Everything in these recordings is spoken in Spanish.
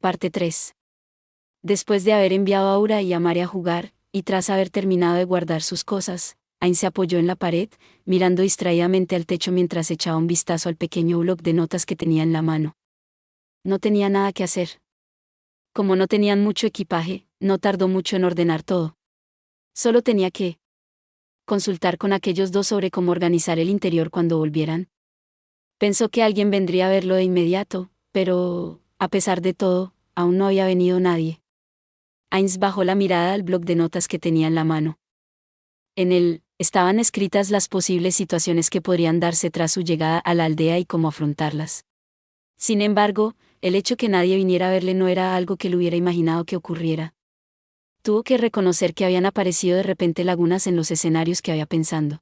Parte 3. Después de haber enviado a Aura y a Mari a jugar, y tras haber terminado de guardar sus cosas, Ain se apoyó en la pared, mirando distraídamente al techo mientras echaba un vistazo al pequeño bloc de notas que tenía en la mano. No tenía nada que hacer. Como no tenían mucho equipaje, no tardó mucho en ordenar todo. Solo tenía que consultar con aquellos dos sobre cómo organizar el interior cuando volvieran. Pensó que alguien vendría a verlo de inmediato, pero, a pesar de todo, aún no había venido nadie. Ains bajó la mirada al bloc de notas que tenía en la mano. En él, estaban escritas las posibles situaciones que podrían darse tras su llegada a la aldea y cómo afrontarlas. Sin embargo, el hecho que nadie viniera a verle no era algo que él hubiera imaginado que ocurriera. Tuvo que reconocer que habían aparecido de repente lagunas en los escenarios que había pensando.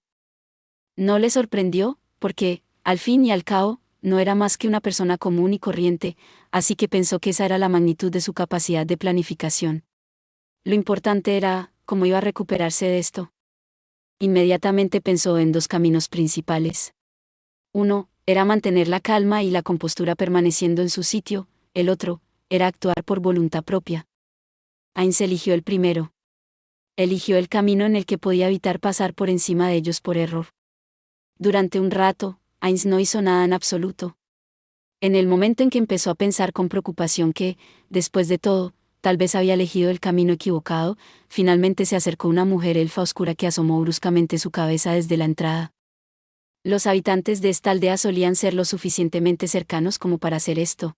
No le sorprendió, porque, al fin y al cabo, no era más que una persona común y corriente, así que pensó que esa era la magnitud de su capacidad de planificación. Lo importante era, cómo iba a recuperarse de esto. Inmediatamente pensó en dos caminos principales. Uno, era mantener la calma y la compostura permaneciendo en su sitio, el otro, era actuar por voluntad propia. Ains eligió el primero. Eligió el camino en el que podía evitar pasar por encima de ellos por error. Durante un rato, Ains no hizo nada en absoluto. En el momento en que empezó a pensar con preocupación que, después de todo, tal vez había elegido el camino equivocado, finalmente se acercó una mujer elfa oscura que asomó bruscamente su cabeza desde la entrada. Los habitantes de esta aldea solían ser lo suficientemente cercanos como para hacer esto.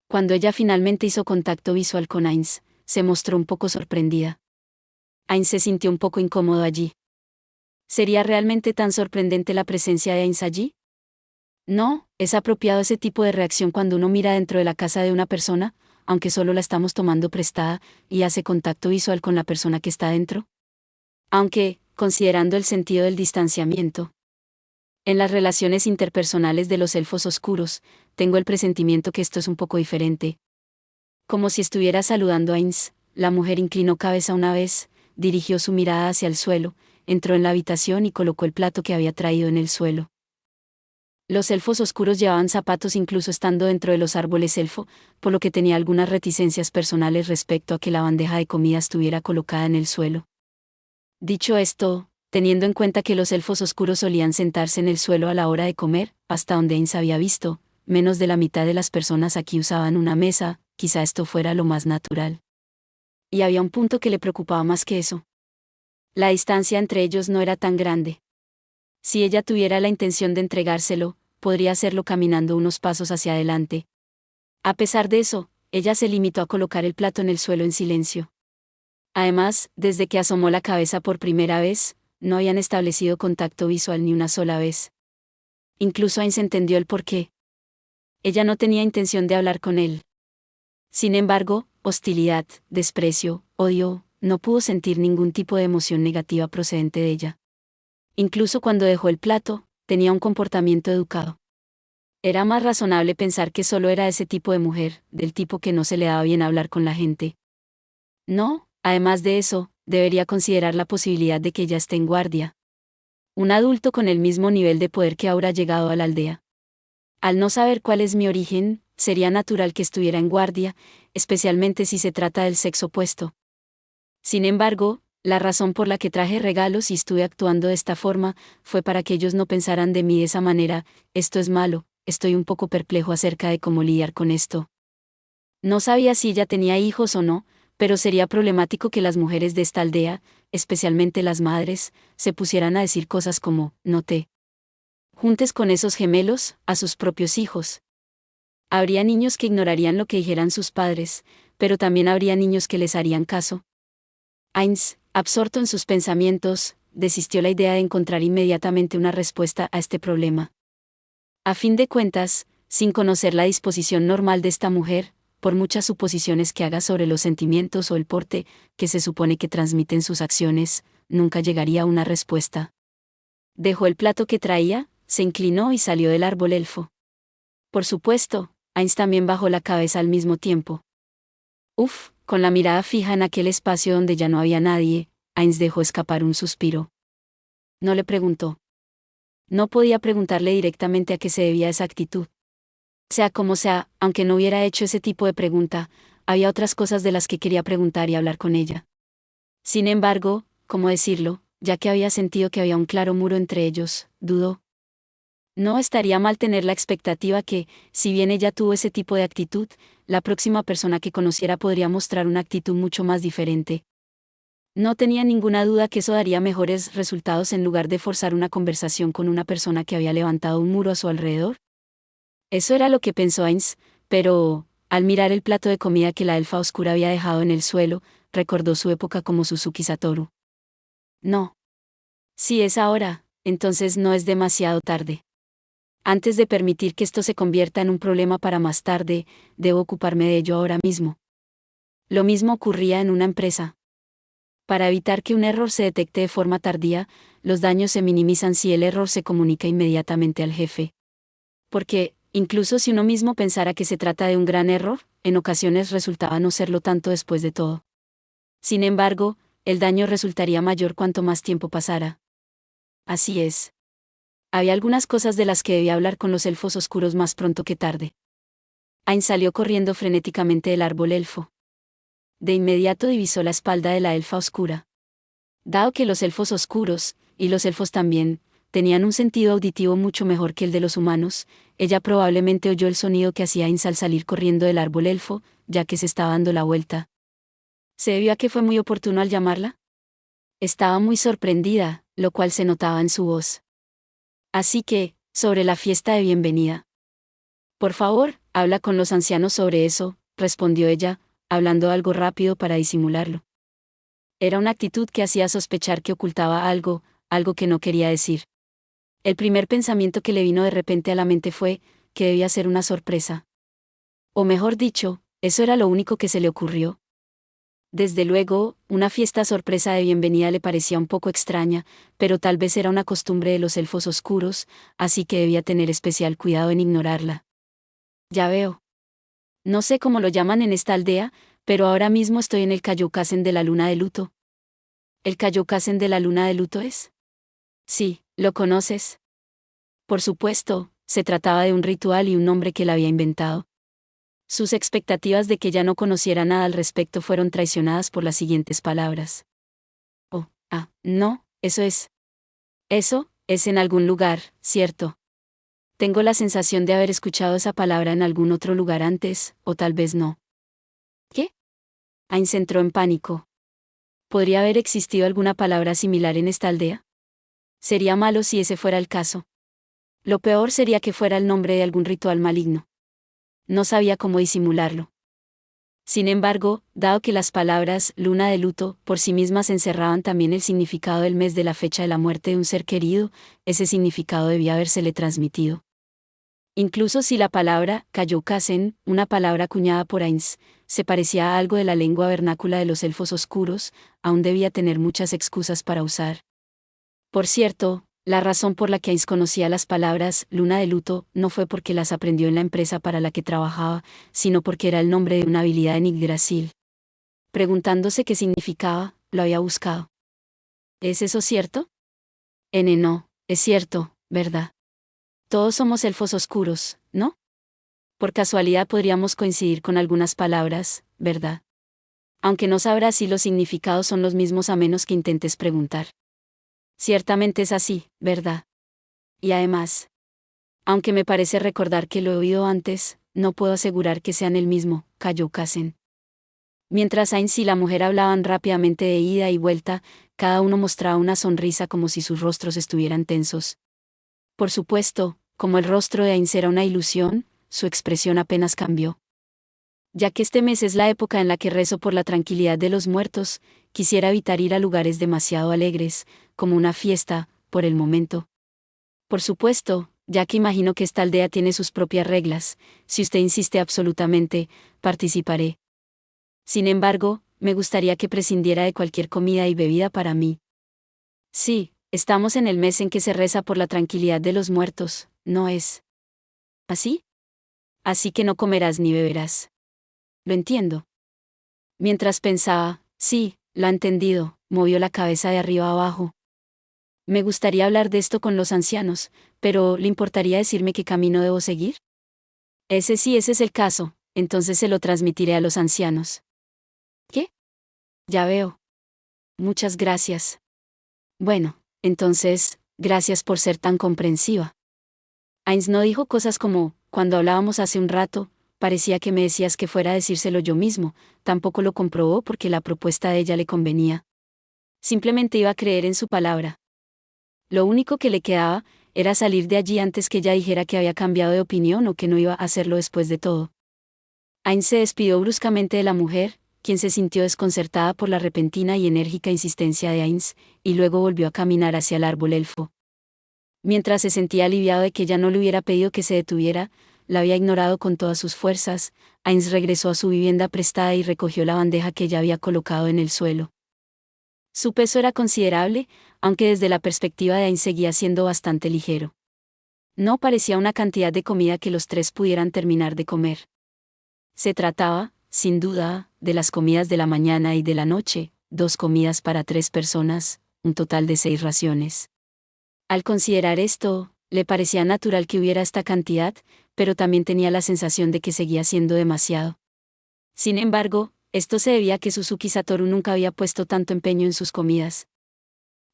Cuando ella finalmente hizo contacto visual con Ains, se mostró un poco sorprendida. Ains se sintió un poco incómodo allí. ¿Sería realmente tan sorprendente la presencia de Ains allí? No, es apropiado ese tipo de reacción cuando uno mira dentro de la casa de una persona, aunque solo la estamos tomando prestada, y hace contacto visual con la persona que está dentro. Aunque, considerando el sentido del distanciamiento, en las relaciones interpersonales de los elfos oscuros, tengo el presentimiento que esto es un poco diferente. Como si estuviera saludando a Ains, la mujer inclinó cabeza una vez, dirigió su mirada hacia el suelo, entró en la habitación y colocó el plato que había traído en el suelo. Los elfos oscuros llevaban zapatos incluso estando dentro de los árboles elfo, por lo que tenía algunas reticencias personales respecto a que la bandeja de comida estuviera colocada en el suelo. Dicho esto, teniendo en cuenta que los elfos oscuros solían sentarse en el suelo a la hora de comer, hasta donde Ains había visto, menos de la mitad de las personas aquí usaban una mesa, quizá esto fuera lo más natural. Y había un punto que le preocupaba más que eso. La distancia entre ellos no era tan grande. Si ella tuviera la intención de entregárselo, podría hacerlo caminando unos pasos hacia adelante. A pesar de eso, ella se limitó a colocar el plato en el suelo en silencio. Además, desde que asomó la cabeza por primera vez, no habían establecido contacto visual ni una sola vez. Incluso Ains entendió el porqué. Ella no tenía intención de hablar con él. Sin embargo, hostilidad, desprecio, odio, no pudo sentir ningún tipo de emoción negativa procedente de ella. Incluso cuando dejó el plato, tenía un comportamiento educado. Era más razonable pensar que solo era ese tipo de mujer, del tipo que no se le daba bien hablar con la gente. No, además de eso, debería considerar la posibilidad de que ella esté en guardia. Un adulto con el mismo nivel de poder que Aura ha llegado a la aldea. Al no saber cuál es mi origen, sería natural que estuviera en guardia, especialmente si se trata del sexo opuesto. Sin embargo, la razón por la que traje regalos y estuve actuando de esta forma, fue para que ellos no pensaran de mí de esa manera. Esto es malo, estoy un poco perplejo acerca de cómo lidiar con esto. No sabía si ella tenía hijos o no, pero sería problemático que las mujeres de esta aldea, especialmente las madres, se pusieran a decir cosas como, no te juntes con esos gemelos, a sus propios hijos. Habría niños que ignorarían lo que dijeran sus padres, pero también habría niños que les harían caso. Ains, absorto en sus pensamientos, desistió la idea de encontrar inmediatamente una respuesta a este problema. A fin de cuentas, sin conocer la disposición normal de esta mujer, por muchas suposiciones que haga sobre los sentimientos o el porte que se supone que transmiten sus acciones, nunca llegaría a una respuesta. Dejó el plato que traía, se inclinó y salió del árbol elfo. Por supuesto, Ains también bajó la cabeza al mismo tiempo. Con la mirada fija en aquel espacio donde ya no había nadie, Ains dejó escapar un suspiro. No le preguntó. No podía preguntarle directamente a qué se debía esa actitud. Sea como sea, aunque no hubiera hecho ese tipo de pregunta, había otras cosas de las que quería preguntar y hablar con ella. Sin embargo, ¿cómo decirlo? Ya que había sentido que había un claro muro entre ellos, dudó. No estaría mal tener la expectativa que, si bien ella tuvo ese tipo de actitud, la próxima persona que conociera podría mostrar una actitud mucho más diferente. No tenía ninguna duda que eso daría mejores resultados en lugar de forzar una conversación con una persona que había levantado un muro a su alrededor. Eso era lo que pensó Ainz, pero, al mirar el plato de comida que la elfa oscura había dejado en el suelo, recordó su época como Suzuki Satoru. No. Si es ahora, entonces no es demasiado tarde. Antes de permitir que esto se convierta en un problema para más tarde, debo ocuparme de ello ahora mismo. Lo mismo ocurría en una empresa. Para evitar que un error se detecte de forma tardía, los daños se minimizan si el error se comunica inmediatamente al jefe. Porque, incluso si uno mismo pensara que se trata de un gran error, en ocasiones resultaba no serlo tanto después de todo. Sin embargo, el daño resultaría mayor cuanto más tiempo pasara. Así es. Había algunas cosas de las que debía hablar con los elfos oscuros más pronto que tarde. Ain salió corriendo frenéticamente del árbol elfo. De inmediato divisó la espalda de la elfa oscura. Dado que los elfos oscuros, y los elfos también, tenían un sentido auditivo mucho mejor que el de los humanos, ella probablemente oyó el sonido que hacía Ainz al salir corriendo del árbol elfo, ya que se estaba dando la vuelta. ¿Se debió a que fue muy oportuno al llamarla? Estaba muy sorprendida, lo cual se notaba en su voz. Así que, sobre la fiesta de bienvenida. Por favor, habla con los ancianos sobre eso, respondió ella, hablando algo rápido para disimularlo. Era una actitud que hacía sospechar que ocultaba algo, algo que no quería decir. El primer pensamiento que le vino de repente a la mente fue, que debía ser una sorpresa. O mejor dicho, eso era lo único que se le ocurrió. Desde luego, una fiesta sorpresa de bienvenida le parecía un poco extraña, pero tal vez era una costumbre de los elfos oscuros, así que debía tener especial cuidado en ignorarla. Ya veo. No sé cómo lo llaman en esta aldea, pero ahora mismo estoy en el Kayokasen de la luna de luto. ¿El Kayokasen de la luna de luto es? Sí, ¿lo conoces? Por supuesto, se trataba de un ritual y un nombre que él había inventado. Sus expectativas de que ya no conociera nada al respecto fueron traicionadas por las siguientes palabras. Oh, no, eso es en algún lugar, ¿cierto? Tengo la sensación de haber escuchado esa palabra en algún otro lugar antes, o tal vez no. ¿Qué? Ainz entró en pánico. ¿Podría haber existido alguna palabra similar en esta aldea? Sería malo si ese fuera el caso. Lo peor sería que fuera el nombre de algún ritual maligno. No sabía cómo disimularlo. Sin embargo, dado que las palabras luna de luto por sí mismas encerraban también el significado del mes de la fecha de la muerte de un ser querido, ese significado debía habérsele transmitido. Incluso si la palabra Kayokasen, una palabra acuñada por Ainz, se parecía a algo de la lengua vernácula de los elfos oscuros, aún debía tener muchas excusas para usar. Por cierto, la razón por la que Ainz conocía las palabras luna de luto no fue porque las aprendió en la empresa para la que trabajaba, sino porque era el nombre de una habilidad en Yggdrasil. Preguntándose qué significaba, lo había buscado. ¿Es eso cierto? No, es cierto, ¿verdad? Todos somos elfos oscuros, ¿no? Por casualidad podríamos coincidir con algunas palabras, ¿verdad? Aunque no sabrás si los significados son los mismos a menos que intentes preguntar. Ciertamente es así, ¿verdad? Y además, aunque me parece recordar que lo he oído antes, no puedo asegurar que sean el mismo, Kayokasen. Mientras Ainz y la mujer hablaban rápidamente de ida y vuelta, cada uno mostraba una sonrisa como si sus rostros estuvieran tensos. Por supuesto, como el rostro de Ainz era una ilusión, su expresión apenas cambió. Ya que este mes es la época en la que rezo por la tranquilidad de los muertos, quisiera evitar ir a lugares demasiado alegres, como una fiesta, por el momento. Por supuesto, ya que imagino que esta aldea tiene sus propias reglas, si usted insiste absolutamente, participaré. Sin embargo, me gustaría que prescindiera de cualquier comida y bebida para mí. Sí, estamos en el mes en que se reza por la tranquilidad de los muertos, ¿no es así? Así que no comerás ni beberás. Lo entiendo. Mientras pensaba, sí, lo ha entendido, movió la cabeza de arriba a abajo. Me gustaría hablar de esto con los ancianos, pero ¿le importaría decirme qué camino debo seguir? Ese es el caso, entonces se lo transmitiré a los ancianos. ¿Qué? Ya veo. Muchas gracias. Bueno, entonces, gracias por ser tan comprensiva. Heinz no dijo cosas como, cuando hablábamos hace un rato, parecía que me decías que fuera a decírselo yo mismo, tampoco lo comprobó porque la propuesta de ella le convenía. Simplemente iba a creer en su palabra. Lo único que le quedaba era salir de allí antes que ella dijera que había cambiado de opinión o que no iba a hacerlo después de todo. Heinz se despidió bruscamente de la mujer, quien se sintió desconcertada por la repentina y enérgica insistencia de Heinz, y luego volvió a caminar hacia el árbol elfo. Mientras se sentía aliviado de que ella no le hubiera pedido que se detuviera, la había ignorado con todas sus fuerzas, Heinz regresó a su vivienda prestada y recogió la bandeja que ella había colocado en el suelo. Su peso era considerable, aunque desde la perspectiva de Heinz seguía siendo bastante ligero. No parecía una cantidad de comida que los tres pudieran terminar de comer. Se trataba, sin duda, de las comidas de la mañana y de la noche, 2 comidas para 3 personas, un total de 6 raciones. Al considerar esto, le parecía natural que hubiera esta cantidad, pero también tenía la sensación de que seguía siendo demasiado. Sin embargo, esto se debía a que Suzuki Satoru nunca había puesto tanto empeño en sus comidas.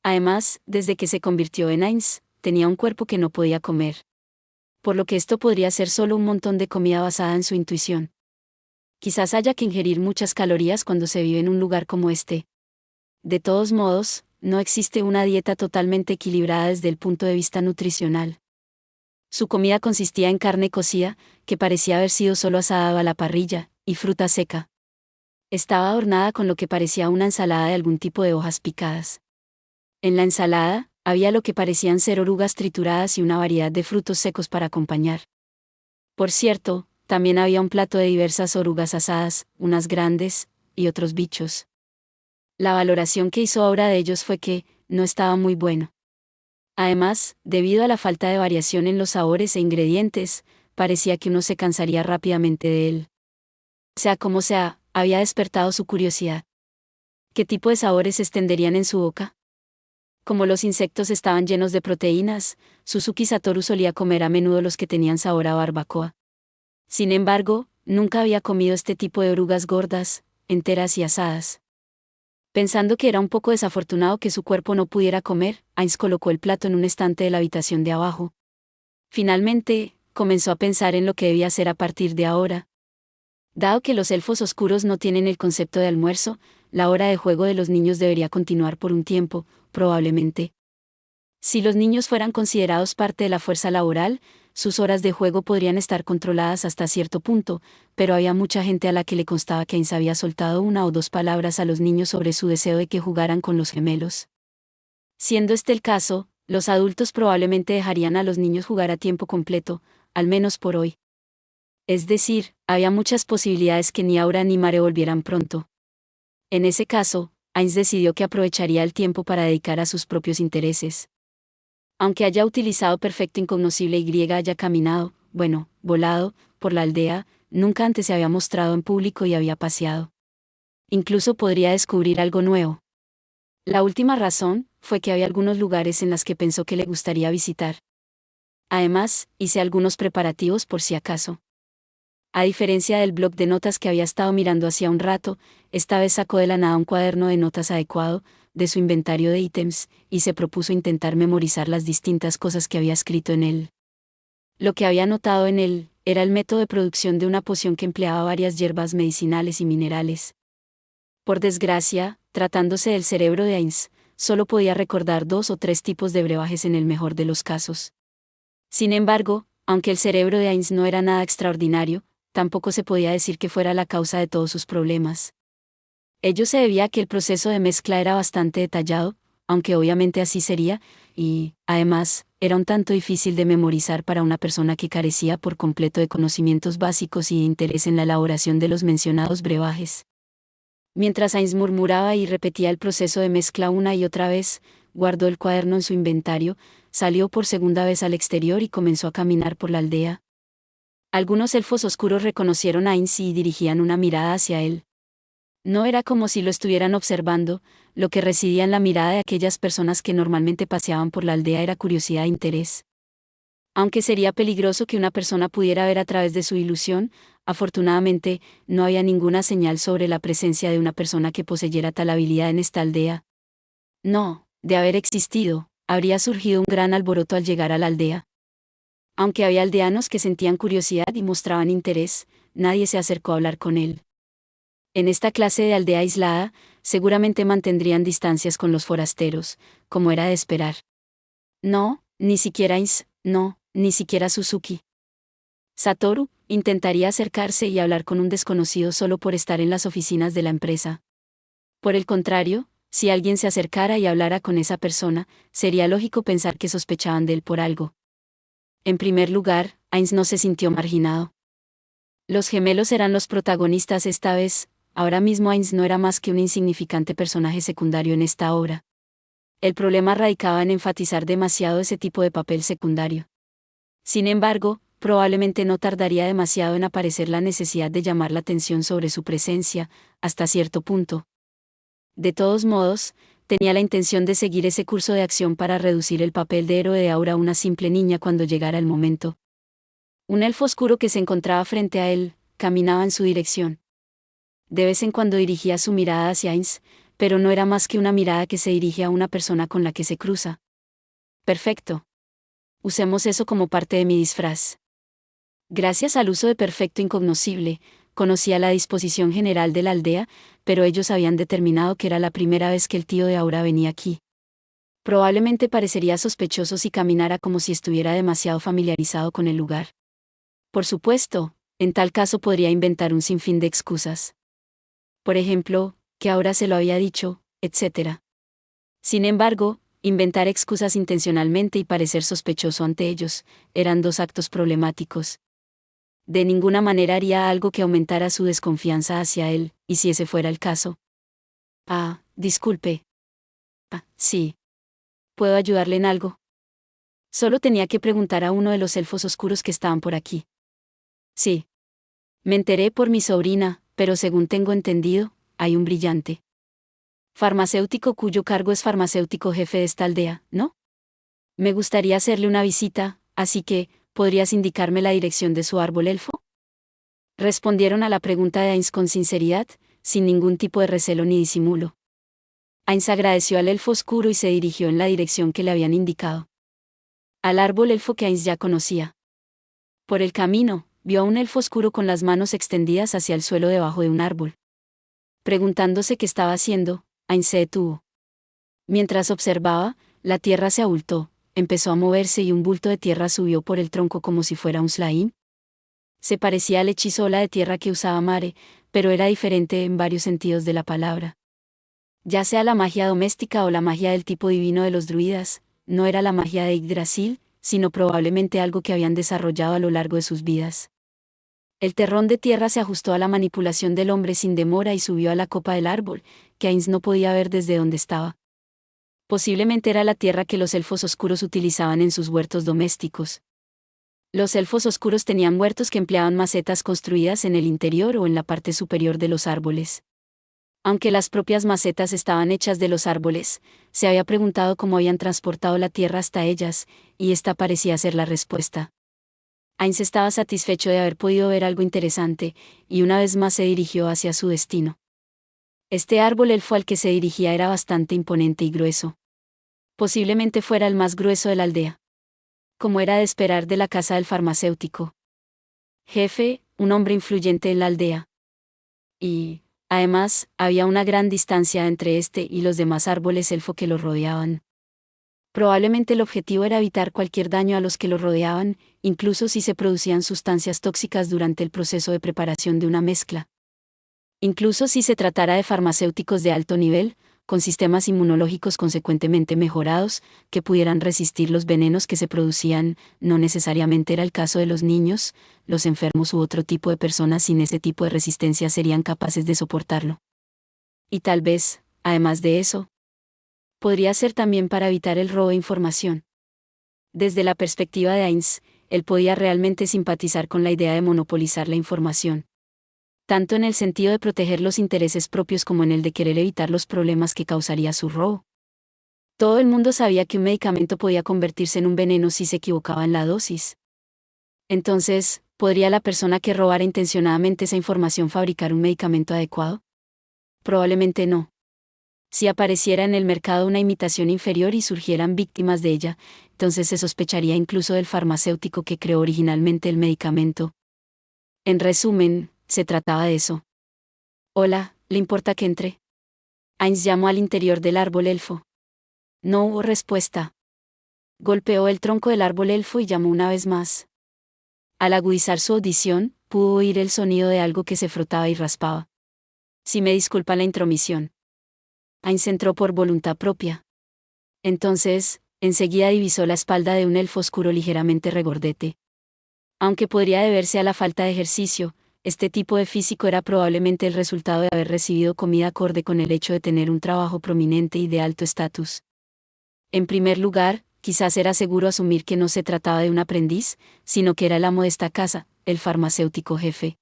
Además, desde que se convirtió en Heinz, tenía un cuerpo que no podía comer. Por lo que esto podría ser solo un montón de comida basada en su intuición. Quizás haya que ingerir muchas calorías cuando se vive en un lugar como este. De todos modos, no existe una dieta totalmente equilibrada desde el punto de vista nutricional. Su comida consistía en carne cocida, que parecía haber sido solo asada a la parrilla, y fruta seca. Estaba adornada con lo que parecía una ensalada de algún tipo de hojas picadas. En la ensalada, había lo que parecían ser orugas trituradas y una variedad de frutos secos para acompañar. Por cierto, también había un plato de diversas orugas asadas, unas grandes, y otros bichos. La valoración que hizo ahora de ellos fue que, no estaba muy bueno. Además, debido a la falta de variación en los sabores e ingredientes, parecía que uno se cansaría rápidamente de él. Sea como sea, había despertado su curiosidad. ¿Qué tipo de sabores se extenderían en su boca? Como los insectos estaban llenos de proteínas, Suzuki Satoru solía comer a menudo los que tenían sabor a barbacoa. Sin embargo, nunca había comido este tipo de orugas gordas, enteras y asadas. Pensando que era un poco desafortunado que su cuerpo no pudiera comer, Heinz colocó el plato en un estante de la habitación de abajo. Finalmente, comenzó a pensar en lo que debía hacer a partir de ahora. Dado que los elfos oscuros no tienen el concepto de almuerzo, la hora de juego de los niños debería continuar por un tiempo, probablemente. Si los niños fueran considerados parte de la fuerza laboral, sus horas de juego podrían estar controladas hasta cierto punto, pero había mucha gente a la que le constaba que Heinz había soltado 1 o 2 palabras a los niños sobre su deseo de que jugaran con los gemelos. Siendo este el caso, los adultos probablemente dejarían a los niños jugar a tiempo completo, al menos por hoy. Es decir, había muchas posibilidades que ni Aura ni Mare volvieran pronto. En ese caso, Heinz decidió que aprovecharía el tiempo para dedicar a sus propios intereses. Aunque haya utilizado perfecto incognoscible y haya caminado, bueno, volado, por la aldea, nunca antes se había mostrado en público y había paseado. Incluso podría descubrir algo nuevo. La última razón fue que había algunos lugares en los que pensó que le gustaría visitar. Además, hice algunos preparativos por si acaso. A diferencia del bloc de notas que había estado mirando hacía un rato, esta vez sacó de la nada un cuaderno de notas adecuado, de su inventario de ítems, y se propuso intentar memorizar las distintas cosas que había escrito en él. Lo que había notado en él, era el método de producción de una poción que empleaba varias hierbas medicinales y minerales. Por desgracia, tratándose del cerebro de Heinz, solo podía recordar 2 o 3 tipos de brebajes en el mejor de los casos. Sin embargo, aunque el cerebro de Heinz no era nada extraordinario, tampoco se podía decir que fuera la causa de todos sus problemas. Ello se debía a que el proceso de mezcla era bastante detallado, aunque obviamente así sería, y, además, era un tanto difícil de memorizar para una persona que carecía por completo de conocimientos básicos y de interés en la elaboración de los mencionados brebajes. Mientras Heinz murmuraba y repetía el proceso de mezcla una y otra vez, guardó el cuaderno en su inventario, salió por segunda vez al exterior y comenzó a caminar por la aldea. Algunos elfos oscuros reconocieron a Heinz y dirigían una mirada hacia él. No era como si lo estuvieran observando, lo que residía en la mirada de aquellas personas que normalmente paseaban por la aldea era curiosidad e interés. Aunque sería peligroso que una persona pudiera ver a través de su ilusión, afortunadamente, no había ninguna señal sobre la presencia de una persona que poseyera tal habilidad en esta aldea. No, de haber existido, habría surgido un gran alboroto al llegar a la aldea. Aunque había aldeanos que sentían curiosidad y mostraban interés, nadie se acercó a hablar con él. En esta clase de aldea aislada, seguramente mantendrían distancias con los forasteros, como era de esperar. No, ni siquiera no, ni siquiera Suzuki. Satoru intentaría acercarse y hablar con un desconocido solo por estar en las oficinas de la empresa. Por el contrario, si alguien se acercara y hablara con esa persona, sería lógico pensar que sospechaban de él por algo. En primer lugar, Ainz no se sintió marginado. Los gemelos eran los protagonistas esta vez. Ahora mismo Ainz no era más que un insignificante personaje secundario en esta obra. El problema radicaba en enfatizar demasiado ese tipo de papel secundario. Sin embargo, probablemente no tardaría demasiado en aparecer la necesidad de llamar la atención sobre su presencia, hasta cierto punto. De todos modos, tenía la intención de seguir ese curso de acción para reducir el papel de héroe de Aura a una simple niña cuando llegara el momento. Un elfo oscuro que se encontraba frente a él, caminaba en su dirección. De vez en cuando dirigía su mirada hacia Ainz, pero no era más que una mirada que se dirige a una persona con la que se cruza. Perfecto. Usemos eso como parte de mi disfraz. Gracias al uso de perfecto incognoscible, conocía la disposición general de la aldea, pero ellos habían determinado que era la primera vez que el tío de Aura venía aquí. Probablemente parecería sospechoso si caminara como si estuviera demasiado familiarizado con el lugar. Por supuesto, en tal caso podría inventar un sinfín de excusas. Por ejemplo, que Aura se lo había dicho, etc. Sin embargo, inventar excusas intencionalmente y parecer sospechoso ante ellos, eran dos actos problemáticos. De ninguna manera haría algo que aumentara su desconfianza hacia él, y si ese fuera el caso. Disculpe. Sí. ¿Puedo ayudarle en algo? Solo tenía que preguntar a uno de los elfos oscuros que estaban por aquí. Sí. Me enteré por mi sobrina, pero según tengo entendido, hay un brillante farmacéutico cuyo cargo es farmacéutico jefe de esta aldea, ¿no? Me gustaría hacerle una visita, así que, ¿podrías indicarme la dirección de su árbol elfo? Respondieron a la pregunta de Ainz con sinceridad, sin ningún tipo de recelo ni disimulo. Ainz agradeció al elfo oscuro y se dirigió en la dirección que le habían indicado. Al árbol elfo que Ainz ya conocía. Por el camino, vio a un elfo oscuro con las manos extendidas hacia el suelo debajo de un árbol. Preguntándose qué estaba haciendo, Ainz se detuvo. Mientras observaba, la tierra se abultó, empezó a moverse y un bulto de tierra subió por el tronco como si fuera un slime. Se parecía al hechizola de tierra que usaba Mare, pero era diferente en varios sentidos de la palabra. Ya sea la magia doméstica o la magia del tipo divino de los druidas, no era la magia de Yggdrasil, sino probablemente algo que habían desarrollado a lo largo de sus vidas. El terrón de tierra se ajustó a la manipulación del hombre sin demora y subió a la copa del árbol, que Ainz no podía ver desde donde estaba. Posiblemente era la tierra que los elfos oscuros utilizaban en sus huertos domésticos. Los elfos oscuros tenían huertos que empleaban macetas construidas en el interior o en la parte superior de los árboles. Aunque las propias macetas estaban hechas de los árboles, se había preguntado cómo habían transportado la tierra hasta ellas, y esta parecía ser la respuesta. Ainz estaba satisfecho de haber podido ver algo interesante, y una vez más se dirigió hacia su destino. Este árbol elfo al que se dirigía era bastante imponente y grueso. Posiblemente fuera el más grueso de la aldea. Como era de esperar de la casa del farmacéutico jefe, un hombre influyente en la aldea. Y, además, había una gran distancia entre este y los demás árboles elfo que lo rodeaban. Probablemente el objetivo era evitar cualquier daño a los que lo rodeaban, incluso si se producían sustancias tóxicas durante el proceso de preparación de una mezcla. Incluso si se tratara de farmacéuticos de alto nivel, con sistemas inmunológicos consecuentemente mejorados, que pudieran resistir los venenos que se producían, no necesariamente era el caso de los niños, los enfermos u otro tipo de personas sin ese tipo de resistencia serían capaces de soportarlo. Y tal vez, además de eso, podría ser también para evitar el robo de información. Desde la perspectiva de Ainz, él podía realmente simpatizar con la idea de monopolizar la información, tanto en el sentido de proteger los intereses propios como en el de querer evitar los problemas que causaría su robo. Todo el mundo sabía que un medicamento podía convertirse en un veneno si se equivocaba en la dosis. Entonces, ¿podría la persona que robara intencionadamente esa información fabricar un medicamento adecuado? Probablemente no. Si apareciera en el mercado una imitación inferior y surgieran víctimas de ella, entonces se sospecharía incluso del farmacéutico que creó originalmente el medicamento. En resumen, se trataba de eso. Hola, ¿le importa que entre? Ainz llamó al interior del árbol elfo. No hubo respuesta. Golpeó el tronco del árbol elfo y llamó una vez más. Al agudizar su audición, pudo oír el sonido de algo que se frotaba y raspaba. Si me disculpa la intromisión. Ainz entró por voluntad propia. Entonces, enseguida divisó la espalda de un elfo oscuro ligeramente regordete. Aunque podría deberse a la falta de ejercicio, este tipo de físico era probablemente el resultado de haber recibido comida acorde con el hecho de tener un trabajo prominente y de alto estatus. En primer lugar, quizás era seguro asumir que no se trataba de un aprendiz, sino que era el amo de esta casa, el farmacéutico jefe.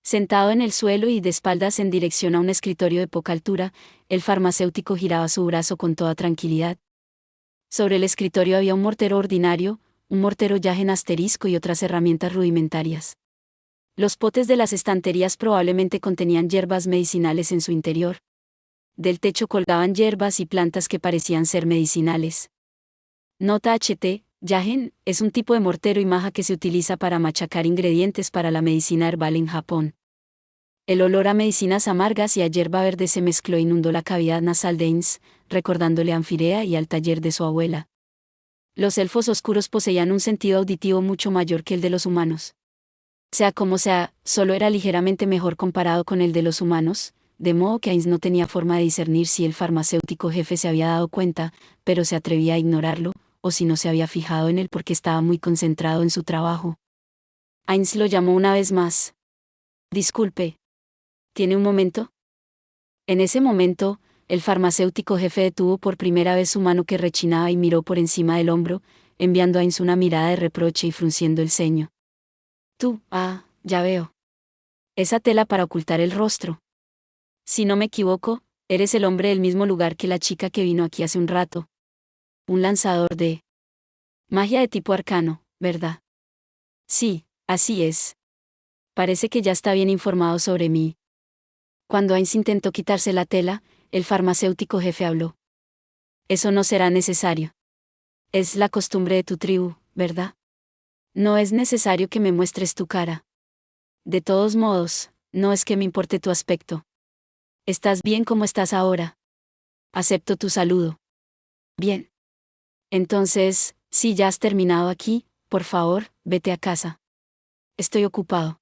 Sentado en el suelo y de espaldas en dirección a un escritorio de poca altura, el farmacéutico giraba su brazo con toda tranquilidad. Sobre el escritorio había un mortero ordinario, un mortero llave en asterisco y otras herramientas rudimentarias. Los potes de las estanterías probablemente contenían hierbas medicinales en su interior. Del techo colgaban hierbas y plantas que parecían ser medicinales. Nota HT, yagen, es un tipo de mortero y maja que se utiliza para machacar ingredientes para la medicina herbal en Japón. El olor a medicinas amargas y a hierba verde se mezcló e inundó la cavidad nasal de Ainz, recordándole a Anfirea y al taller de su abuela. Los elfos oscuros poseían un sentido auditivo mucho mayor que el de los humanos. Sea como sea, solo era ligeramente mejor comparado con el de los humanos, de modo que Ainz no tenía forma de discernir si el farmacéutico jefe se había dado cuenta, pero se atrevía a ignorarlo, o si no se había fijado en él porque estaba muy concentrado en su trabajo. Ainz lo llamó una vez más. Disculpe. ¿Tiene un momento? En ese momento, el farmacéutico jefe detuvo por primera vez su mano que rechinaba y miró por encima del hombro, enviando a Ainz una mirada de reproche y frunciendo el ceño. Tú, ya veo. Esa tela para ocultar el rostro. Si no me equivoco, eres el hombre del mismo lugar que la chica que vino aquí hace un rato. Un lanzador de magia de tipo arcano, ¿verdad? Sí, así es. Parece que ya está bien informado sobre mí. Cuando Ainz intentó quitarse la tela, el farmacéutico jefe habló. Eso no será necesario. Es la costumbre de tu tribu, ¿verdad? No es necesario que me muestres tu cara. De todos modos, no es que me importe tu aspecto. ¿Estás bien como estás ahora? Acepto tu saludo. Bien. Entonces, si ya has terminado aquí, por favor, vete a casa. Estoy ocupado.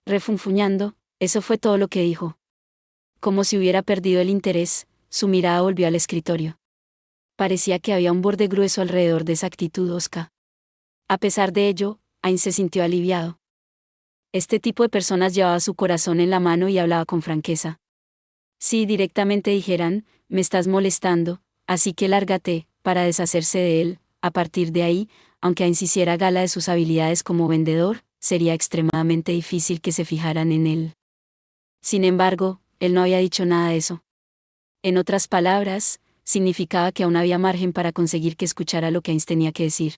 Refunfuñando, eso fue todo lo que dijo. Como si hubiera perdido el interés, su mirada volvió al escritorio. Parecía que había un borde grueso alrededor de esa actitud hosca. A pesar de ello, Ainz se sintió aliviado. Este tipo de personas llevaba su corazón en la mano y hablaba con franqueza. Si directamente dijeran, me estás molestando, así que lárgate, para deshacerse de él, a partir de ahí, aunque Ainz hiciera gala de sus habilidades como vendedor, sería extremadamente difícil que se fijaran en él. Sin embargo, él no había dicho nada de eso. En otras palabras, significaba que aún había margen para conseguir que escuchara lo que Ainz tenía que decir.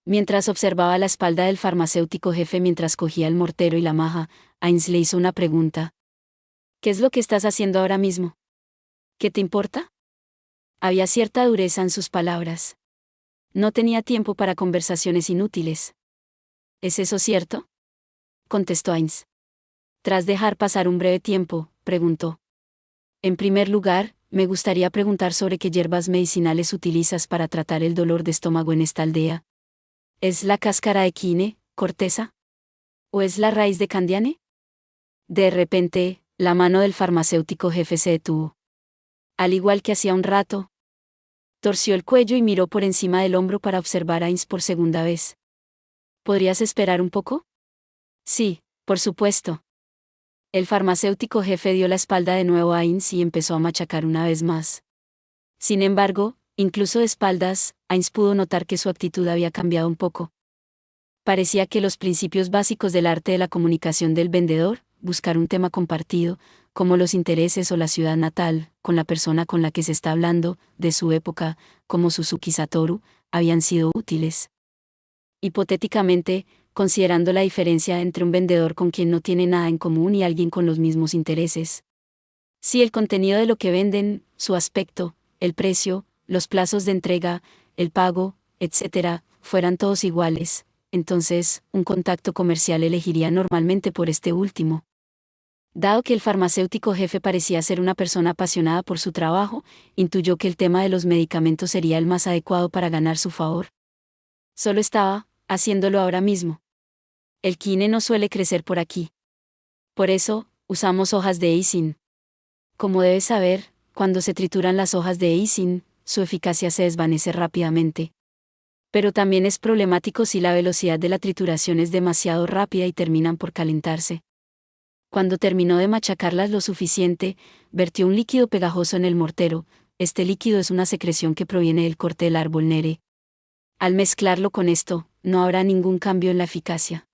Mientras observaba la espalda del farmacéutico jefe mientras cogía el mortero y la maja, Ainz le hizo una pregunta. ¿Qué es lo que estás haciendo ahora mismo? ¿Qué te importa? Había cierta dureza en sus palabras. No tenía tiempo para conversaciones inútiles. ¿Es eso cierto? Contestó Ainz. Tras dejar pasar un breve tiempo, preguntó. En primer lugar, me gustaría preguntar sobre qué hierbas medicinales utilizas para tratar el dolor de estómago en esta aldea. ¿Es la cáscara de quine, corteza? ¿O es la raíz de candiane? De repente, la mano del farmacéutico jefe se detuvo. Al igual que hacía un rato, torció el cuello y miró por encima del hombro para observar a Ainz por segunda vez. ¿Podrías esperar un poco? Sí, por supuesto. El farmacéutico jefe dio la espalda de nuevo a Ainz y empezó a machacar una vez más. Sin embargo, incluso de espaldas, Ainz pudo notar que su actitud había cambiado un poco. Parecía que los principios básicos del arte de la comunicación del vendedor, buscar un tema compartido, como los intereses o la ciudad natal, con la persona con la que se está hablando, de su época, como Suzuki Satoru, habían sido útiles. Hipotéticamente, considerando la diferencia entre un vendedor con quien no tiene nada en común y alguien con los mismos intereses. Si el contenido de lo que venden, su aspecto, el precio, los plazos de entrega, el pago, etc., fueran todos iguales, entonces, un contacto comercial elegiría normalmente por este último. Dado que el farmacéutico jefe parecía ser una persona apasionada por su trabajo, intuyó que el tema de los medicamentos sería el más adecuado para ganar su favor. Solo estaba haciéndolo ahora mismo. El quine no suele crecer por aquí. Por eso, usamos hojas de Eisin. Como debes saber, cuando se trituran las hojas de Eisin, su eficacia se desvanece rápidamente. Pero también es problemático si la velocidad de la trituración es demasiado rápida y terminan por calentarse. Cuando terminó de machacarlas lo suficiente, vertió un líquido pegajoso en el mortero. Este líquido es una secreción que proviene del corte del árbol nere. Al mezclarlo con esto, no habrá ningún cambio en la eficacia.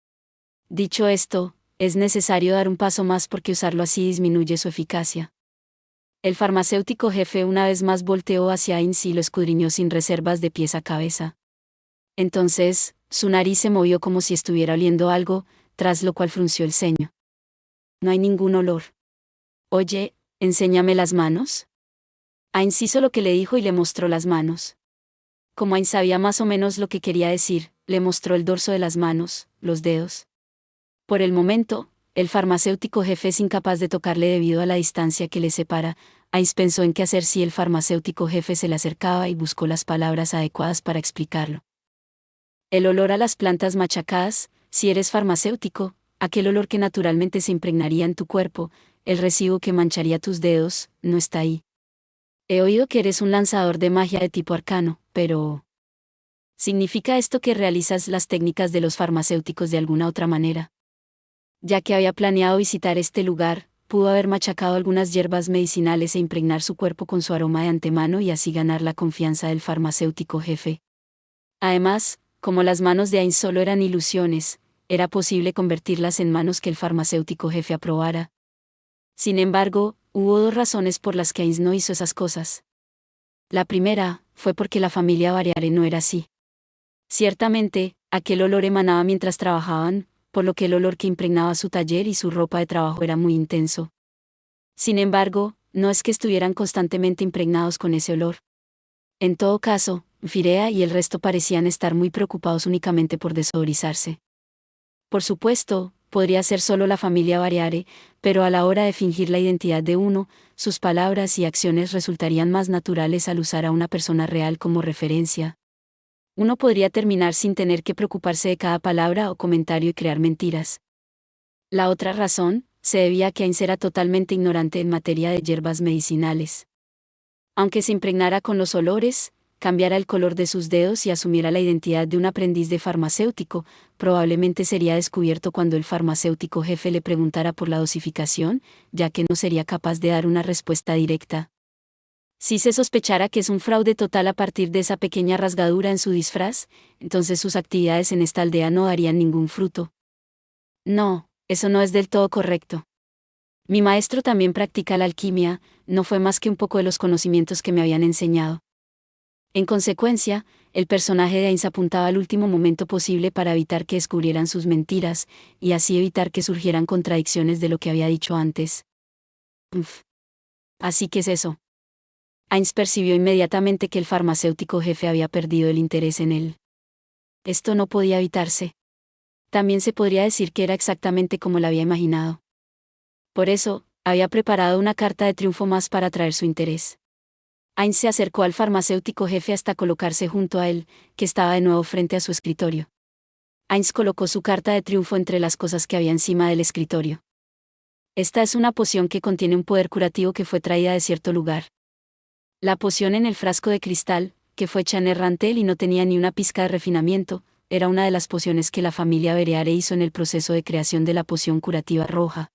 Dicho esto, es necesario dar un paso más porque usarlo así disminuye su eficacia. El farmacéutico jefe una vez más volteó hacia Ainz y lo escudriñó sin reservas de pies a cabeza. Entonces, su nariz se movió como si estuviera oliendo algo, tras lo cual frunció el ceño. No hay ningún olor. Oye, enséñame las manos. Ainz hizo lo que le dijo y le mostró las manos. Como Ainz sabía más o menos lo que quería decir, le mostró el dorso de las manos, los dedos. Por el momento, el farmacéutico jefe es incapaz de tocarle debido a la distancia que le separa. Ainz pensó en qué hacer si el farmacéutico jefe se le acercaba y buscó las palabras adecuadas para explicarlo. El olor a las plantas machacadas, si eres farmacéutico, aquel olor que naturalmente se impregnaría en tu cuerpo, el residuo que mancharía tus dedos, no está ahí. He oído que eres un lanzador de magia de tipo arcano, pero... ¿significa esto que realizas las técnicas de los farmacéuticos de alguna otra manera? Ya que había planeado visitar este lugar, pudo haber machacado algunas hierbas medicinales e impregnar su cuerpo con su aroma de antemano y así ganar la confianza del farmacéutico jefe. Además, como las manos de Ainz solo eran ilusiones, era posible convertirlas en manos que el farmacéutico jefe aprobara. Sin embargo, hubo dos razones por las que Ainz no hizo esas cosas. La primera, fue porque la familia Variare no era así. Ciertamente, aquel olor emanaba mientras trabajaban, por lo que el olor que impregnaba su taller y su ropa de trabajo era muy intenso. Sin embargo, no es que estuvieran constantemente impregnados con ese olor. En todo caso, Firea y el resto parecían estar muy preocupados únicamente por desodorizarse. Por supuesto, podría ser solo la familia Variare, pero a la hora de fingir la identidad de uno, sus palabras y acciones resultarían más naturales al usar a una persona real como referencia. Uno podría terminar sin tener que preocuparse de cada palabra o comentario y crear mentiras. La otra razón, se debía a que Ainz era totalmente ignorante en materia de hierbas medicinales. Aunque se impregnara con los olores, cambiara el color de sus dedos y asumiera la identidad de un aprendiz de farmacéutico, probablemente sería descubierto cuando el farmacéutico jefe le preguntara por la dosificación, ya que no sería capaz de dar una respuesta directa. Si se sospechara que es un fraude total a partir de esa pequeña rasgadura en su disfraz, entonces sus actividades en esta aldea no darían ningún fruto. No, eso no es del todo correcto. Mi maestro también practica la alquimia, no fue más que un poco de los conocimientos que me habían enseñado. En consecuencia, el personaje de Ainz apuntaba al último momento posible para evitar que descubrieran sus mentiras, y así evitar que surgieran contradicciones de lo que había dicho antes. Así que es eso. Ainz percibió inmediatamente que el farmacéutico jefe había perdido el interés en él. Esto no podía evitarse. También se podría decir que era exactamente como lo había imaginado. Por eso, había preparado una carta de triunfo más para atraer su interés. Ainz se acercó al farmacéutico jefe hasta colocarse junto a él, que estaba de nuevo frente a su escritorio. Ainz colocó su carta de triunfo entre las cosas que había encima del escritorio. Esta es una poción que contiene un poder curativo que fue traída de cierto lugar. La poción en el frasco de cristal, que fue hecha en Errantel y no tenía ni una pizca de refinamiento, era una de las pociones que la familia Bereare hizo en el proceso de creación de la poción curativa roja.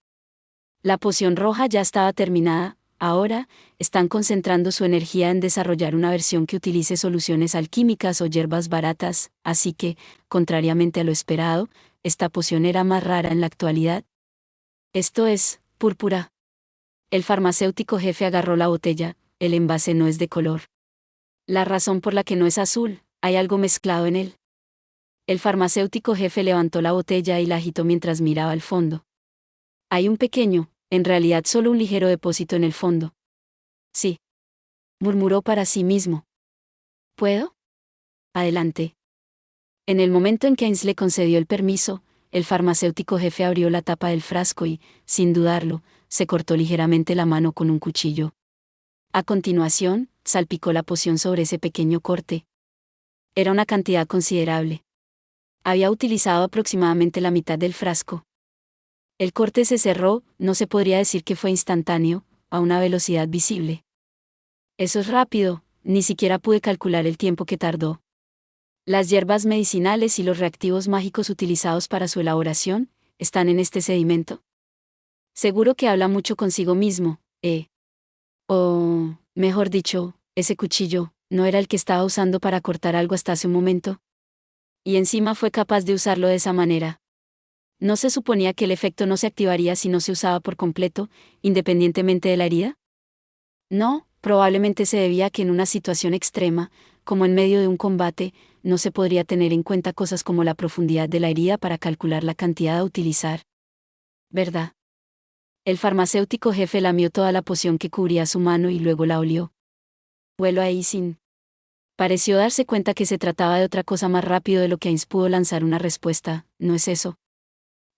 La poción roja ya estaba terminada, ahora, están concentrando su energía en desarrollar una versión que utilice soluciones alquímicas o hierbas baratas, así que, contrariamente a lo esperado, esta poción era más rara en la actualidad. Esto es, púrpura. El farmacéutico jefe agarró la botella, el envase no es de color. La razón por la que no es azul, hay algo mezclado en él. El farmacéutico jefe levantó la botella y la agitó mientras miraba al fondo. Hay un pequeño, en realidad solo un ligero depósito en el fondo. Sí. Murmuró para sí mismo. ¿Puedo? Adelante. En el momento en que Heinz le concedió el permiso, el farmacéutico jefe abrió la tapa del frasco y, sin dudarlo, se cortó ligeramente la mano con un cuchillo. A continuación, salpicó la poción sobre ese pequeño corte. Era una cantidad considerable. Había utilizado aproximadamente la mitad del frasco. El corte se cerró, no se podría decir que fue instantáneo, a una velocidad visible. Eso es rápido, ni siquiera pude calcular el tiempo que tardó. Las hierbas medicinales y los reactivos mágicos utilizados para su elaboración, ¿están en este sedimento? Seguro que habla mucho consigo mismo, O, mejor dicho, ese cuchillo, ¿no era el que estaba usando para cortar algo hasta hace un momento? Y encima fue capaz de usarlo de esa manera. ¿No se suponía que el efecto no se activaría si no se usaba por completo, independientemente de la herida? No, probablemente se debía a que en una situación extrema, como en medio de un combate, no se podría tener en cuenta cosas como la profundidad de la herida para calcular la cantidad a utilizar. ¿Verdad? El farmacéutico jefe lamió toda la poción que cubría su mano y luego la olió. Huelo ahí sin. Pareció darse cuenta que se trataba de otra cosa más rápido de lo que Heinz pudo lanzar una respuesta. ¿No es eso?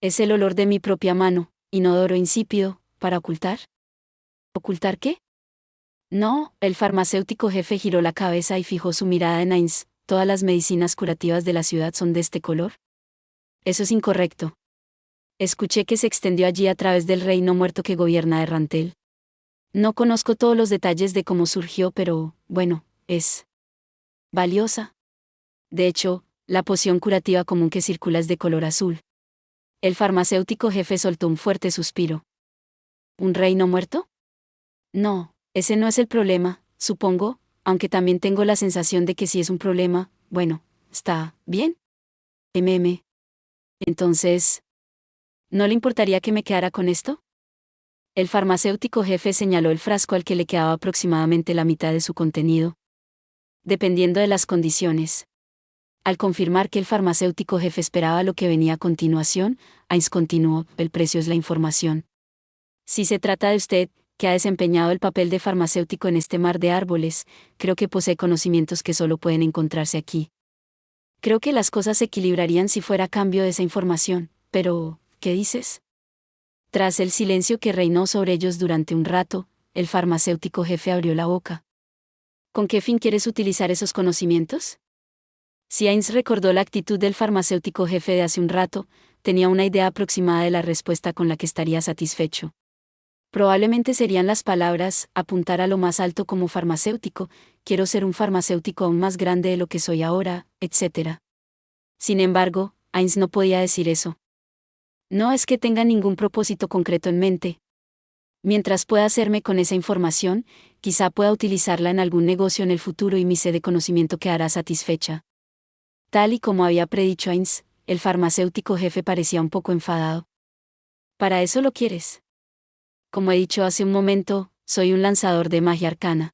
Es el olor de mi propia mano, inodoro insípido, ¿para ocultar? ¿Ocultar qué? No, el farmacéutico jefe giró la cabeza y fijó su mirada en Heinz. ¿Todas las medicinas curativas de la ciudad son de este color? Eso es incorrecto. Escuché que se extendió allí a través del reino muerto que gobierna Errantel. No conozco todos los detalles de cómo surgió, pero, bueno, es valiosa. De hecho, la poción curativa común que circula es de color azul. El farmacéutico jefe soltó un fuerte suspiro. ¿Un reino muerto? No, ese no es el problema, supongo, aunque también tengo la sensación de que si es un problema, bueno, está bien. Entonces, ¿no le importaría que me quedara con esto? El farmacéutico jefe señaló el frasco al que le quedaba aproximadamente la mitad de su contenido. Dependiendo de las condiciones. Al confirmar que el farmacéutico jefe esperaba lo que venía a continuación, Heinz continuó: el precio es la información. Si se trata de usted, que ha desempeñado el papel de farmacéutico en este mar de árboles, creo que posee conocimientos que solo pueden encontrarse aquí. Creo que las cosas se equilibrarían si fuera a cambio de esa información, pero, ¿qué dices? Tras el silencio que reinó sobre ellos durante un rato, el farmacéutico jefe abrió la boca. ¿Con qué fin quieres utilizar esos conocimientos? Si Heinz recordó la actitud del farmacéutico jefe de hace un rato, tenía una idea aproximada de la respuesta con la que estaría satisfecho. Probablemente serían las palabras: apuntar a lo más alto como farmacéutico, quiero ser un farmacéutico aún más grande de lo que soy ahora, etc. Sin embargo, Heinz no podía decir eso. No es que tenga ningún propósito concreto en mente. Mientras pueda hacerme con esa información, quizá pueda utilizarla en algún negocio en el futuro y mi sed de conocimiento quedará satisfecha. Tal y como había predicho Heinz, el farmacéutico jefe parecía un poco enfadado. ¿Para eso lo quieres? Como he dicho hace un momento, soy un lanzador de magia arcana.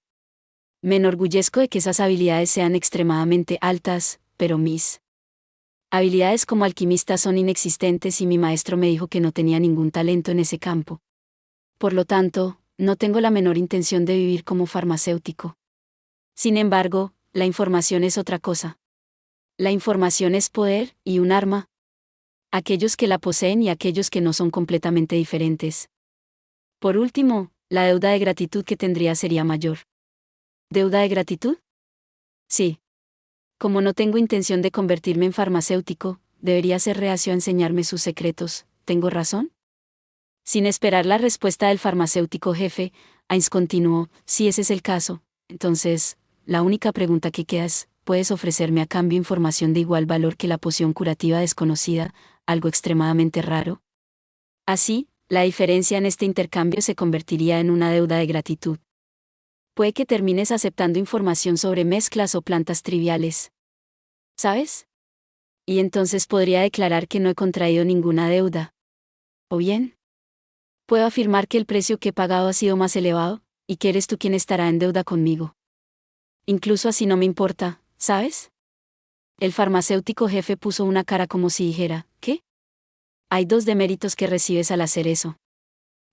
Me enorgullezco de que esas habilidades sean extremadamente altas, pero mis habilidades como alquimista son inexistentes y mi maestro me dijo que no tenía ningún talento en ese campo. Por lo tanto, no tengo la menor intención de vivir como farmacéutico. Sin embargo, la información es otra cosa. La información es poder, y un arma. Aquellos que la poseen y aquellos que no son completamente diferentes. Por último, la deuda de gratitud que tendría sería mayor. ¿Deuda de gratitud? Sí. Como no tengo intención de convertirme en farmacéutico, debería ser reacio a enseñarme sus secretos, ¿tengo razón? Sin esperar la respuesta del farmacéutico jefe, Heinz continuó: si ese es el caso, entonces, la única pregunta que queda es: ¿puedes ofrecerme a cambio información de igual valor que la poción curativa desconocida, algo extremadamente raro? Así, la diferencia en este intercambio se convertiría en una deuda de gratitud. Puede que termines aceptando información sobre mezclas o plantas triviales. ¿Sabes? Y entonces podría declarar que no he contraído ninguna deuda. ¿O bien? Puedo afirmar que el precio que he pagado ha sido más elevado, y que eres tú quien estará en deuda conmigo. Incluso así no me importa, ¿sabes? El farmacéutico jefe puso una cara como si dijera, ¿qué? Hay dos deméritos que recibes al hacer eso.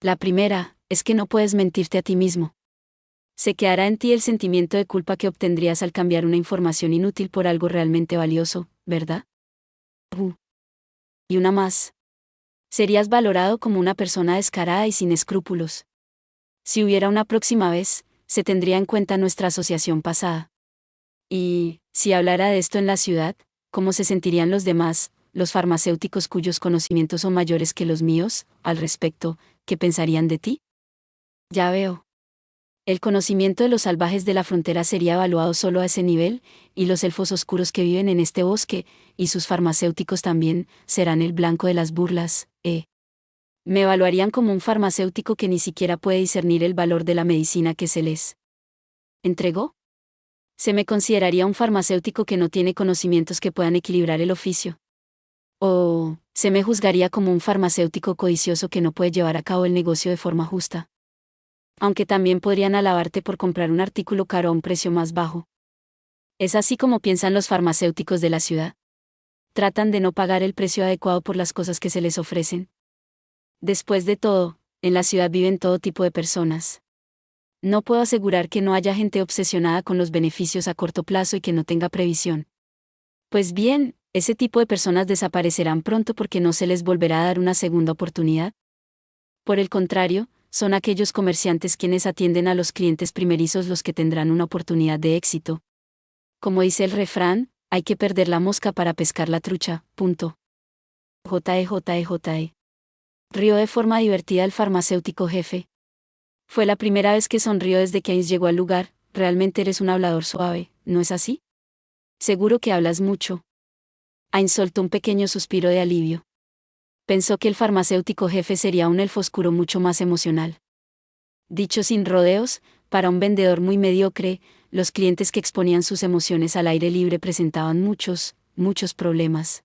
La primera, es que no puedes mentirte a ti mismo. Se quedará en ti el sentimiento de culpa que obtendrías al cambiar una información inútil por algo realmente valioso, ¿verdad? Y una más. Serías valorado como una persona descarada y sin escrúpulos. Si hubiera una próxima vez, se tendría en cuenta nuestra asociación pasada. Y, si hablara de esto en la ciudad, ¿cómo se sentirían los demás, los farmacéuticos cuyos conocimientos son mayores que los míos, al respecto? ¿Qué pensarían de ti? Ya veo. El conocimiento de los salvajes de la frontera sería evaluado solo a ese nivel, y los elfos oscuros que viven en este bosque, y sus farmacéuticos también, serán el blanco de las burlas, Me evaluarían como un farmacéutico que ni siquiera puede discernir el valor de la medicina que se les entregó. Se me consideraría un farmacéutico que no tiene conocimientos que puedan equilibrar el oficio. O, se me juzgaría como un farmacéutico codicioso que no puede llevar a cabo el negocio de forma justa. Aunque también podrían alabarte por comprar un artículo caro a un precio más bajo. Es así como piensan los farmacéuticos de la ciudad. Tratan de no pagar el precio adecuado por las cosas que se les ofrecen. Después de todo, en la ciudad viven todo tipo de personas. No puedo asegurar que no haya gente obsesionada con los beneficios a corto plazo y que no tenga previsión. Pues bien, ese tipo de personas desaparecerán pronto porque no se les volverá a dar una segunda oportunidad. Por el contrario, son aquellos comerciantes quienes atienden a los clientes primerizos los que tendrán una oportunidad de éxito. Como dice el refrán, hay que perder la mosca para pescar la trucha, punto. JE. Rió de forma divertida el farmacéutico jefe. Fue la primera vez que sonrió desde que Ainz llegó al lugar. Realmente eres un hablador suave, ¿no es así? Seguro que hablas mucho. Ainz soltó un pequeño suspiro de alivio. Pensó que el farmacéutico jefe sería un elfo oscuro mucho más emocional. Dicho sin rodeos, para un vendedor muy mediocre, los clientes que exponían sus emociones al aire libre presentaban muchos problemas.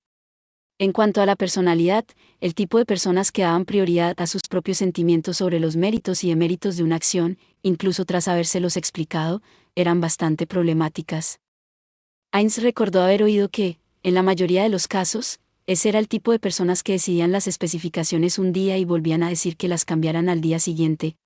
En cuanto a la personalidad, el tipo de personas que daban prioridad a sus propios sentimientos sobre los méritos y deméritos de una acción, incluso tras habérselos explicado, eran bastante problemáticas. Ainz recordó haber oído que, en la mayoría de los casos, ese era el tipo de personas que decidían las especificaciones un día y volvían a decir que las cambiaran al día siguiente.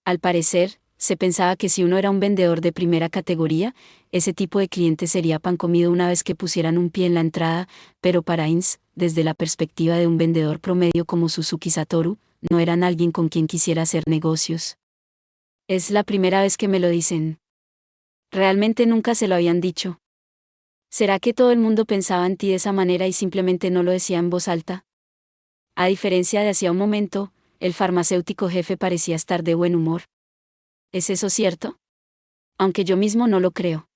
Al parecer, se pensaba que si uno era un vendedor de primera categoría, ese tipo de cliente sería pan comido una vez que pusieran un pie en la entrada, pero para Ainz, desde la perspectiva de un vendedor promedio como Suzuki Satoru, no eran alguien con quien quisiera hacer negocios. Es la primera vez que me lo dicen. Realmente nunca se lo habían dicho. ¿Será que todo el mundo pensaba en ti de esa manera y simplemente no lo decía en voz alta? A diferencia de hacía un momento, el farmacéutico jefe parecía estar de buen humor. ¿Es eso cierto? Aunque yo mismo no lo creo.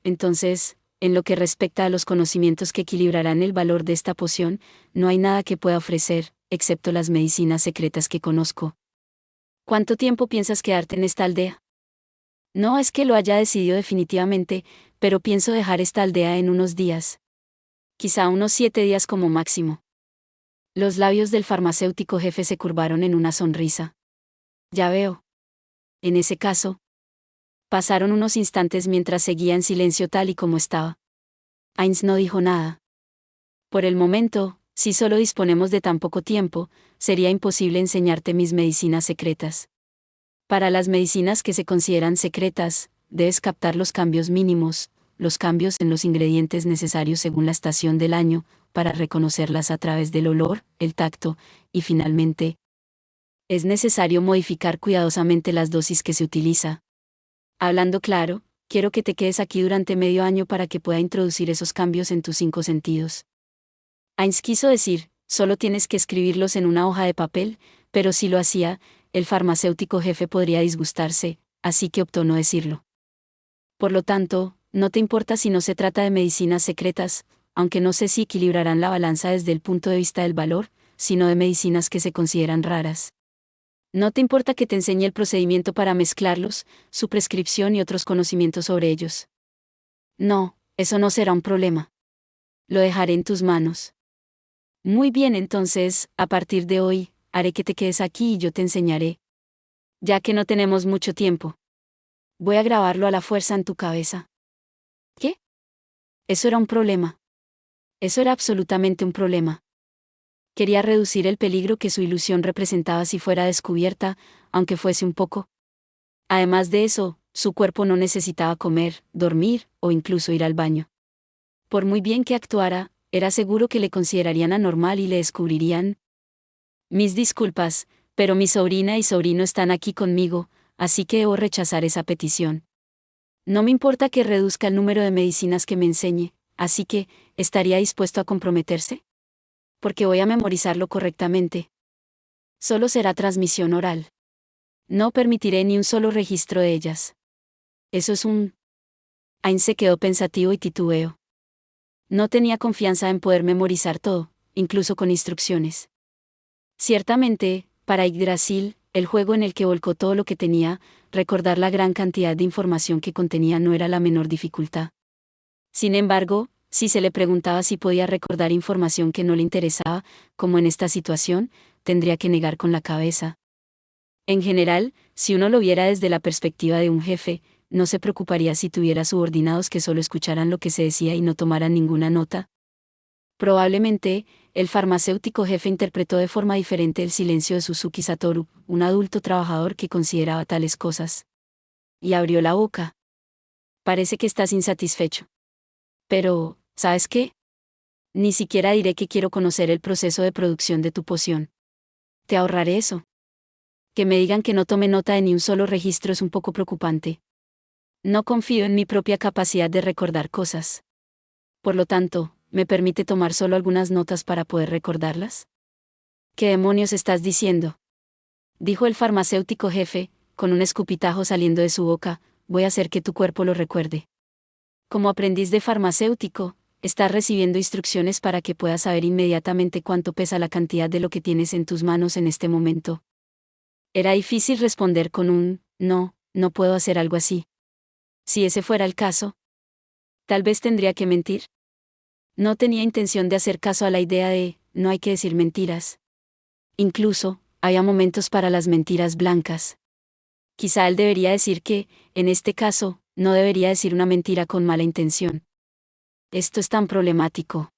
Entonces, en lo que respecta a los conocimientos que equilibrarán el valor de esta poción, no hay nada que pueda ofrecer, excepto las medicinas secretas que conozco. ¿Cuánto tiempo piensas quedarte en esta aldea? No es que lo haya decidido definitivamente, pero pienso dejar esta aldea en unos días. Quizá unos 7 días como máximo. Los labios del farmacéutico jefe se curvaron en una sonrisa. Ya veo. En ese caso. Pasaron unos instantes mientras seguía en silencio tal y como estaba. Ainz no dijo nada. Por el momento, si solo disponemos de tan poco tiempo, sería imposible enseñarte mis medicinas secretas. Para las medicinas que se consideran secretas, debes captar los cambios mínimos, los cambios en los ingredientes necesarios según la estación del año, para reconocerlas a través del olor, el tacto, y finalmente, es necesario modificar cuidadosamente las dosis que se utiliza. Hablando claro, quiero que te quedes aquí durante medio año para que pueda introducir esos cambios en tus 5 sentidos. Ainz quiso decir, solo tienes que escribirlos en una hoja de papel, pero si lo hacía, el farmacéutico jefe podría disgustarse, así que optó no decirlo. Por lo tanto, no te importa si no se trata de medicinas secretas, aunque no sé si equilibrarán la balanza desde el punto de vista del valor, sino de medicinas que se consideran raras. No te importa que te enseñe el procedimiento para mezclarlos, su prescripción y otros conocimientos sobre ellos. No, eso no será un problema. Lo dejaré en tus manos. Muy bien, entonces, a partir de hoy, haré que te quedes aquí y yo te enseñaré. Ya que no tenemos mucho tiempo. Voy a grabarlo a la fuerza en tu cabeza. ¿Qué? Eso era un problema. Eso era absolutamente un problema. Quería reducir el peligro que su ilusión representaba si fuera descubierta, aunque fuese un poco. Además de eso, su cuerpo no necesitaba comer, dormir, o incluso ir al baño. Por muy bien que actuara, era seguro que le considerarían anormal y le descubrirían. Mis disculpas, pero mi sobrina y sobrino están aquí conmigo, así que debo rechazar esa petición. No me importa que reduzca el número de medicinas que me enseñe, así que, ¿estaría dispuesto a comprometerse? Porque voy a memorizarlo correctamente. Solo será transmisión oral. No permitiré ni un solo registro de ellas. Eso es un... Ain se quedó pensativo y titubeó. No tenía confianza en poder memorizar todo, incluso con instrucciones. Ciertamente, para Yggdrasil, el juego en el que volcó todo lo que tenía, recordar la gran cantidad de información que contenía no era la menor dificultad. Sin embargo, si se le preguntaba si podía recordar información que no le interesaba, como en esta situación, tendría que negar con la cabeza. En general, si uno lo viera desde la perspectiva de un jefe, no se preocuparía si tuviera subordinados que solo escucharan lo que se decía y no tomaran ninguna nota. Probablemente, el farmacéutico jefe interpretó de forma diferente el silencio de Suzuki Satoru, un adulto trabajador que consideraba tales cosas. Y abrió la boca. Parece que estás insatisfecho. Pero, ¿sabes qué? Ni siquiera diré que quiero conocer el proceso de producción de tu poción. Te ahorraré eso. Que me digan que no tome nota de ni un solo registro es un poco preocupante. No confío en mi propia capacidad de recordar cosas. Por lo tanto, ¿me permite tomar solo algunas notas para poder recordarlas? ¿Qué demonios estás diciendo? Dijo el farmacéutico jefe, con un escupitajo saliendo de su boca, voy a hacer que tu cuerpo lo recuerde. Como aprendiz de farmacéutico, estás recibiendo instrucciones para que puedas saber inmediatamente cuánto pesa la cantidad de lo que tienes en tus manos en este momento. Era difícil responder con un, no, no puedo hacer algo así. Si ese fuera el caso, tal vez tendría que mentir. No tenía intención de hacer caso a la idea de, no hay que decir mentiras. Incluso, había momentos para las mentiras blancas. Quizá él debería decir que, en este caso, no debería decir una mentira con mala intención. Esto es tan problemático.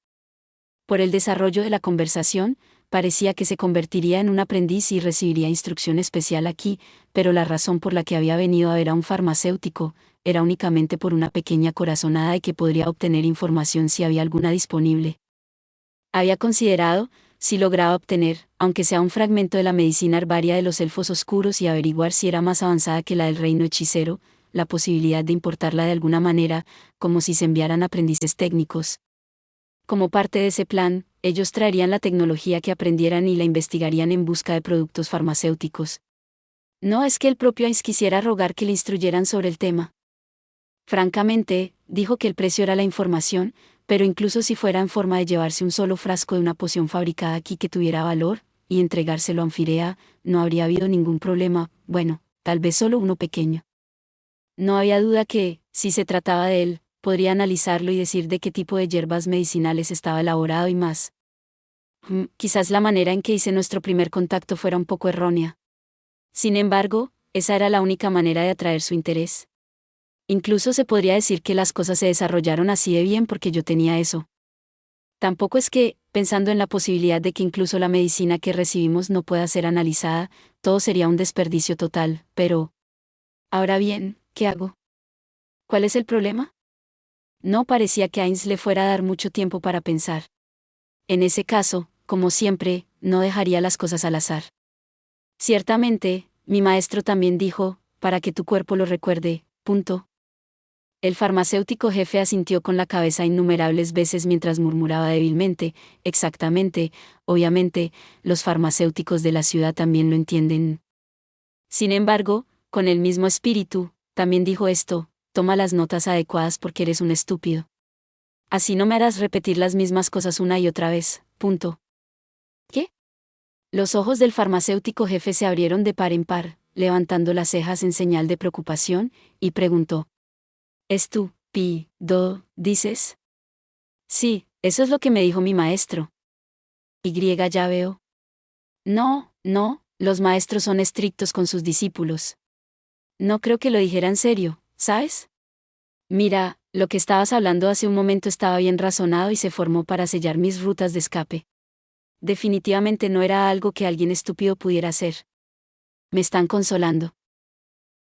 Por el desarrollo de la conversación, parecía que se convertiría en un aprendiz y recibiría instrucción especial aquí, pero la razón por la que había venido a ver a un farmacéutico, era únicamente por una pequeña corazonada de que podría obtener información si había alguna disponible. Había considerado, si lograba obtener, aunque sea un fragmento de la medicina herbaria de los elfos oscuros y averiguar si era más avanzada que la del reino hechicero, la posibilidad de importarla de alguna manera, como si se enviaran aprendices técnicos. Como parte de ese plan, ellos traerían la tecnología que aprendieran y la investigarían en busca de productos farmacéuticos. No es que el propio Ainz quisiera rogar que le instruyeran sobre el tema. Francamente, dijo que el precio era la información, pero incluso si fuera en forma de llevarse un solo frasco de una poción fabricada aquí que tuviera valor, y entregárselo a Anfirea, no habría habido ningún problema, bueno, tal vez solo uno pequeño. No había duda que, si se trataba de él, podría analizarlo y decir de qué tipo de hierbas medicinales estaba elaborado y más. Quizás la manera en que hice nuestro primer contacto fuera un poco errónea. Sin embargo, esa era la única manera de atraer su interés. Incluso se podría decir que las cosas se desarrollaron así de bien porque yo tenía eso. Tampoco es que, pensando en la posibilidad de que incluso la medicina que recibimos no pueda ser analizada, todo sería un desperdicio total, pero... Ahora bien, ¿qué hago? ¿Cuál es el problema? No parecía que a Ainz le fuera a dar mucho tiempo para pensar. En ese caso, como siempre, no dejaría las cosas al azar. Ciertamente, mi maestro también dijo, para que tu cuerpo lo recuerde, punto. El farmacéutico jefe asintió con la cabeza innumerables veces mientras murmuraba débilmente, exactamente, obviamente, los farmacéuticos de la ciudad también lo entienden. Sin embargo, con el mismo espíritu, también dijo esto, toma las notas adecuadas porque eres un estúpido. Así no me harás repetir las mismas cosas una y otra vez, punto. ¿Qué? Los ojos del farmacéutico jefe se abrieron de par en par, levantando las cejas en señal de preocupación, y preguntó. ¿Estúpido, dices? Sí, eso es lo que me dijo mi maestro. Ya veo. No, no, los maestros son estrictos con sus discípulos. No creo que lo dijera en serio, ¿sabes? Mira, lo que estabas hablando hace un momento estaba bien razonado y se formó para sellar mis rutas de escape. Definitivamente no era algo que alguien estúpido pudiera hacer. Me están consolando.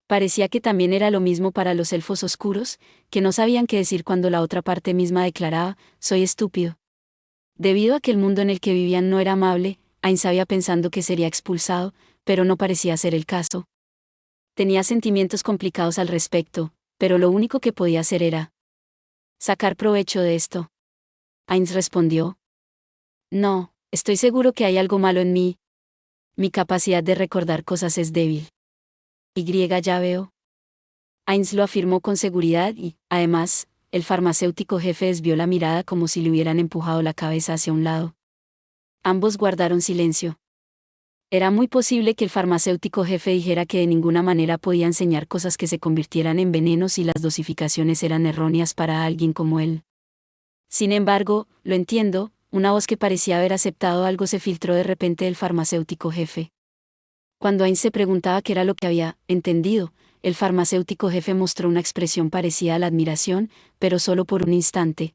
Parecía que también era lo mismo para los elfos oscuros, que no sabían qué decir cuando la otra parte misma declaraba, soy estúpido. Debido a que el mundo en el que vivían no era amable, Ainz sabía pensando que sería expulsado, pero no parecía ser el caso. Tenía sentimientos complicados al respecto, pero lo único que podía hacer era sacar provecho de esto. Ainz respondió. No, estoy seguro que hay algo malo en mí. Mi capacidad de recordar cosas es débil. Ya veo. Ainz lo afirmó con seguridad y, además, el farmacéutico jefe desvió la mirada como si le hubieran empujado la cabeza hacia un lado. Ambos guardaron silencio. Era muy posible que el farmacéutico jefe dijera que de ninguna manera podía enseñar cosas que se convirtieran en venenos si las dosificaciones eran erróneas para alguien como él. Sin embargo, lo entiendo, una voz que parecía haber aceptado algo se filtró de repente del farmacéutico jefe. Cuando Ainz se preguntaba qué era lo que había entendido, el farmacéutico jefe mostró una expresión parecida a la admiración, pero solo por un instante.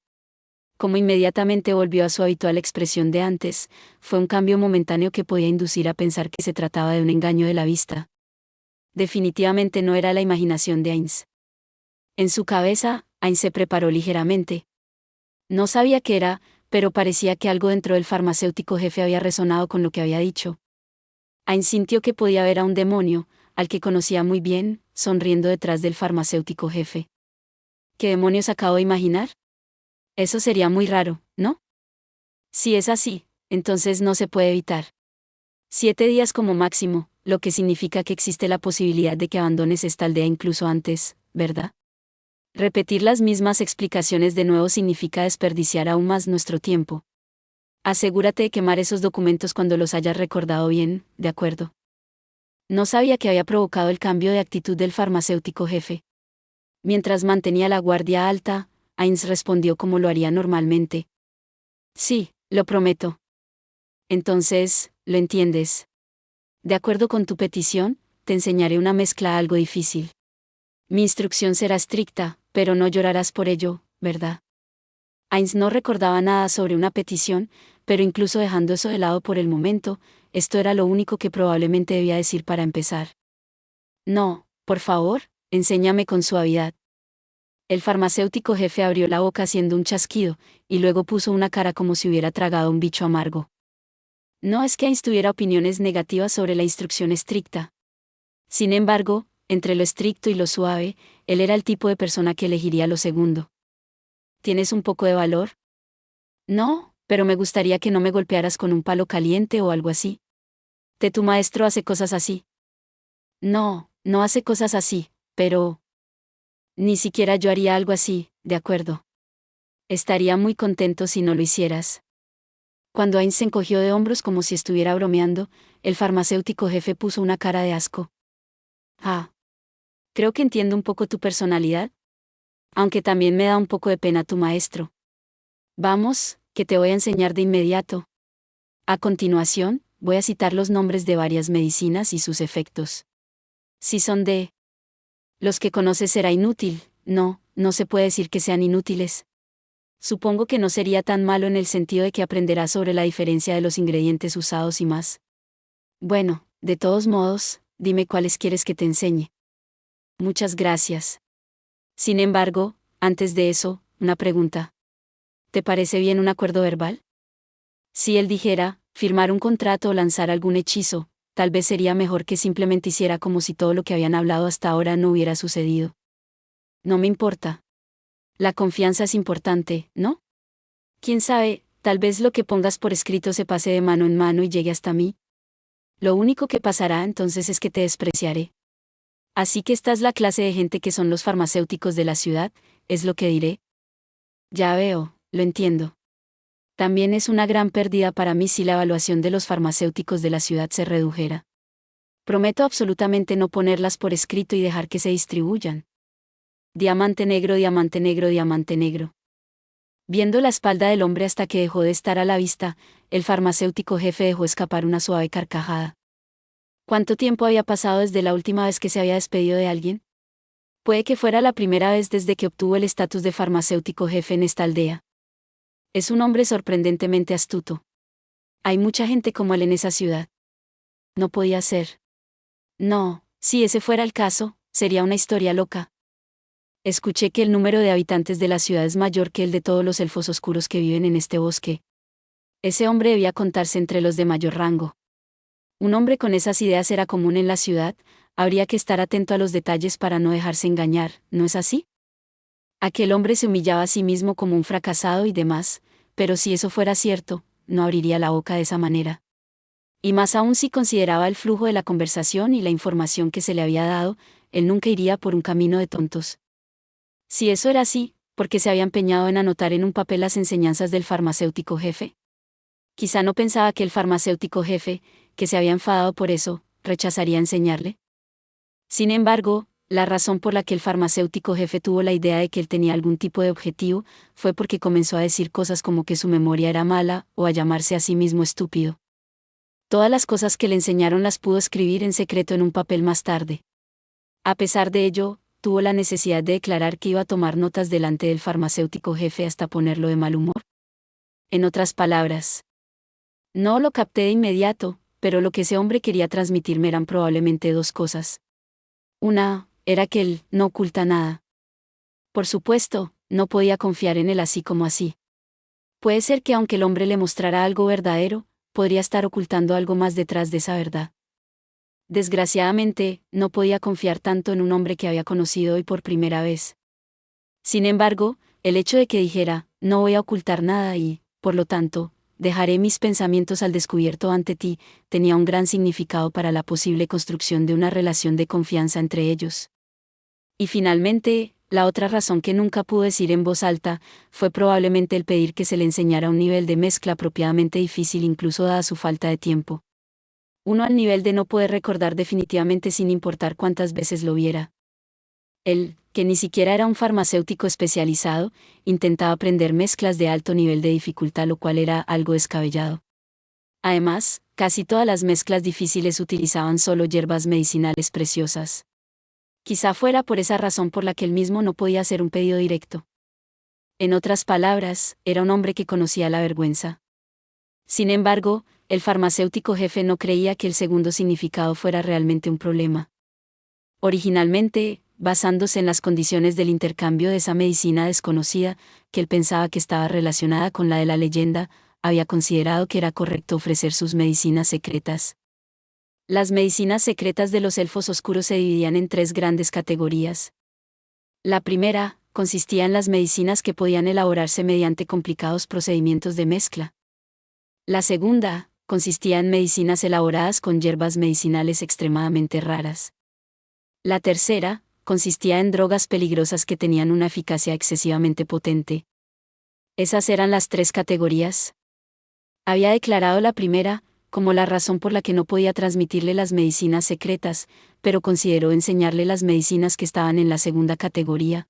Como inmediatamente volvió a su habitual expresión de antes, fue un cambio momentáneo que podía inducir a pensar que se trataba de un engaño de la vista. Definitivamente no era la imaginación de Ainz. En su cabeza, Ainz se preparó ligeramente. No sabía qué era, pero parecía que algo dentro del farmacéutico jefe había resonado con lo que había dicho. Ainz sintió que podía ver a un demonio, al que conocía muy bien, sonriendo detrás del farmacéutico jefe. ¿Qué demonios acabo de imaginar? Eso sería muy raro, ¿no? Si es así, entonces no se puede evitar. 7 días como máximo, lo que significa que existe la posibilidad de que abandones esta aldea incluso antes, ¿verdad? Repetir las mismas explicaciones de nuevo significa desperdiciar aún más nuestro tiempo. Asegúrate de quemar esos documentos cuando los hayas recordado bien, ¿de acuerdo? No sabía que había provocado el cambio de actitud del farmacéutico jefe. Mientras mantenía la guardia alta, Ainz respondió como lo haría normalmente. Sí, lo prometo. Entonces, ¿lo entiendes? De acuerdo con tu petición, te enseñaré una mezcla algo difícil. Mi instrucción será estricta, pero no llorarás por ello, ¿verdad? Ainz no recordaba nada sobre una petición, pero incluso dejando eso de lado por el momento, esto era lo único que probablemente debía decir para empezar. No, por favor, enséñame con suavidad. El farmacéutico jefe abrió la boca haciendo un chasquido, y luego puso una cara como si hubiera tragado un bicho amargo. No es que Ainz tuviera opiniones negativas sobre la instrucción estricta. Sin embargo, entre lo estricto y lo suave, él era el tipo de persona que elegiría lo segundo. ¿Tienes un poco de valor? No, pero me gustaría que no me golpearas con un palo caliente o algo así. Tu maestro hace cosas así. No, no hace cosas así, pero... Ni siquiera yo haría algo así, de acuerdo. Estaría muy contento si no lo hicieras. Cuando Ainz se encogió de hombros como si estuviera bromeando, el farmacéutico jefe puso una cara de asco. Ah. Creo que entiendo un poco tu personalidad. Aunque también me da un poco de pena tu maestro. Vamos, que te voy a enseñar de inmediato. A continuación, voy a citar los nombres de varias medicinas y sus efectos. Si son de los que conoces será inútil, no, no se puede decir que sean inútiles. Supongo que no sería tan malo en el sentido de que aprenderás sobre la diferencia de los ingredientes usados y más. Bueno, de todos modos, dime cuáles quieres que te enseñe. Muchas gracias. Sin embargo, antes de eso, una pregunta. ¿Te parece bien un acuerdo verbal? Si él dijera, firmar un contrato o lanzar algún hechizo, tal vez sería mejor que simplemente hiciera como si todo lo que habían hablado hasta ahora no hubiera sucedido. No me importa. La confianza es importante, ¿no? Quién sabe, tal vez lo que pongas por escrito se pase de mano en mano y llegue hasta mí. Lo único que pasará entonces es que te despreciaré. Así que esta es la clase de gente que son los farmacéuticos de la ciudad, es lo que diré. Ya veo, lo entiendo. También es una gran pérdida para mí si la evaluación de los farmacéuticos de la ciudad se redujera. Prometo absolutamente no ponerlas por escrito y dejar que se distribuyan. Diamante negro, diamante negro, diamante negro. Viendo la espalda del hombre hasta que dejó de estar a la vista, el farmacéutico jefe dejó escapar una suave carcajada. ¿Cuánto tiempo había pasado desde la última vez que se había despedido de alguien? Puede que fuera la primera vez desde que obtuvo el estatus de farmacéutico jefe en esta aldea. Es un hombre sorprendentemente astuto. Hay mucha gente como él en esa ciudad. No podía ser. No, si ese fuera el caso, sería una historia loca. Escuché que el número de habitantes de la ciudad es mayor que el de todos los elfos oscuros que viven en este bosque. Ese hombre debía contarse entre los de mayor rango. Un hombre con esas ideas era común en la ciudad, habría que estar atento a los detalles para no dejarse engañar, ¿no es así? Aquel hombre se humillaba a sí mismo como un fracasado y demás, pero si eso fuera cierto, no abriría la boca de esa manera. Y más aún si consideraba el flujo de la conversación y la información que se le había dado, él nunca iría por un camino de tontos. Si eso era así, ¿por qué se había empeñado en anotar en un papel las enseñanzas del farmacéutico jefe? Quizá no pensaba que el farmacéutico jefe, que se había enfadado por eso, rechazaría enseñarle. Sin embargo, la razón por la que el farmacéutico jefe tuvo la idea de que él tenía algún tipo de objetivo, fue porque comenzó a decir cosas como que su memoria era mala, o a llamarse a sí mismo estúpido. Todas las cosas que le enseñaron las pudo escribir en secreto en un papel más tarde. A pesar de ello, tuvo la necesidad de declarar que iba a tomar notas delante del farmacéutico jefe hasta ponerlo de mal humor. En otras palabras, no lo capté de inmediato, pero lo que ese hombre quería transmitirme eran probablemente dos cosas. Una, era que él no oculta nada. Por supuesto, no podía confiar en él así como así. Puede ser que aunque el hombre le mostrara algo verdadero, podría estar ocultando algo más detrás de esa verdad. Desgraciadamente, no podía confiar tanto en un hombre que había conocido hoy por primera vez. Sin embargo, el hecho de que dijera, no voy a ocultar nada y, por lo tanto, dejaré mis pensamientos al descubierto ante ti, tenía un gran significado para la posible construcción de una relación de confianza entre ellos. Y finalmente, la otra razón que nunca pudo decir en voz alta, fue probablemente el pedir que se le enseñara un nivel de mezcla apropiadamente difícil incluso dada su falta de tiempo. Uno al nivel de no poder recordar definitivamente sin importar cuántas veces lo viera. Él, que ni siquiera era un farmacéutico especializado, intentaba aprender mezclas de alto nivel de dificultad, lo cual era algo descabellado. Además, casi todas las mezclas difíciles utilizaban solo hierbas medicinales preciosas. Quizá fuera por esa razón por la que él mismo no podía hacer un pedido directo. En otras palabras, era un hombre que conocía la vergüenza. Sin embargo, el farmacéutico jefe no creía que el segundo significado fuera realmente un problema. Originalmente, basándose en las condiciones del intercambio de esa medicina desconocida, que él pensaba que estaba relacionada con la de la leyenda, había considerado que era correcto ofrecer sus medicinas secretas. Las medicinas secretas de los elfos oscuros se dividían en tres grandes categorías. La primera, consistía en las medicinas que podían elaborarse mediante complicados procedimientos de mezcla. La segunda, consistía en medicinas elaboradas con hierbas medicinales extremadamente raras. La tercera, consistía en drogas peligrosas que tenían una eficacia excesivamente potente. Esas eran las tres categorías. Había declarado la primera, como la razón por la que no podía transmitirle las medicinas secretas, pero consideró enseñarle las medicinas que estaban en la segunda categoría.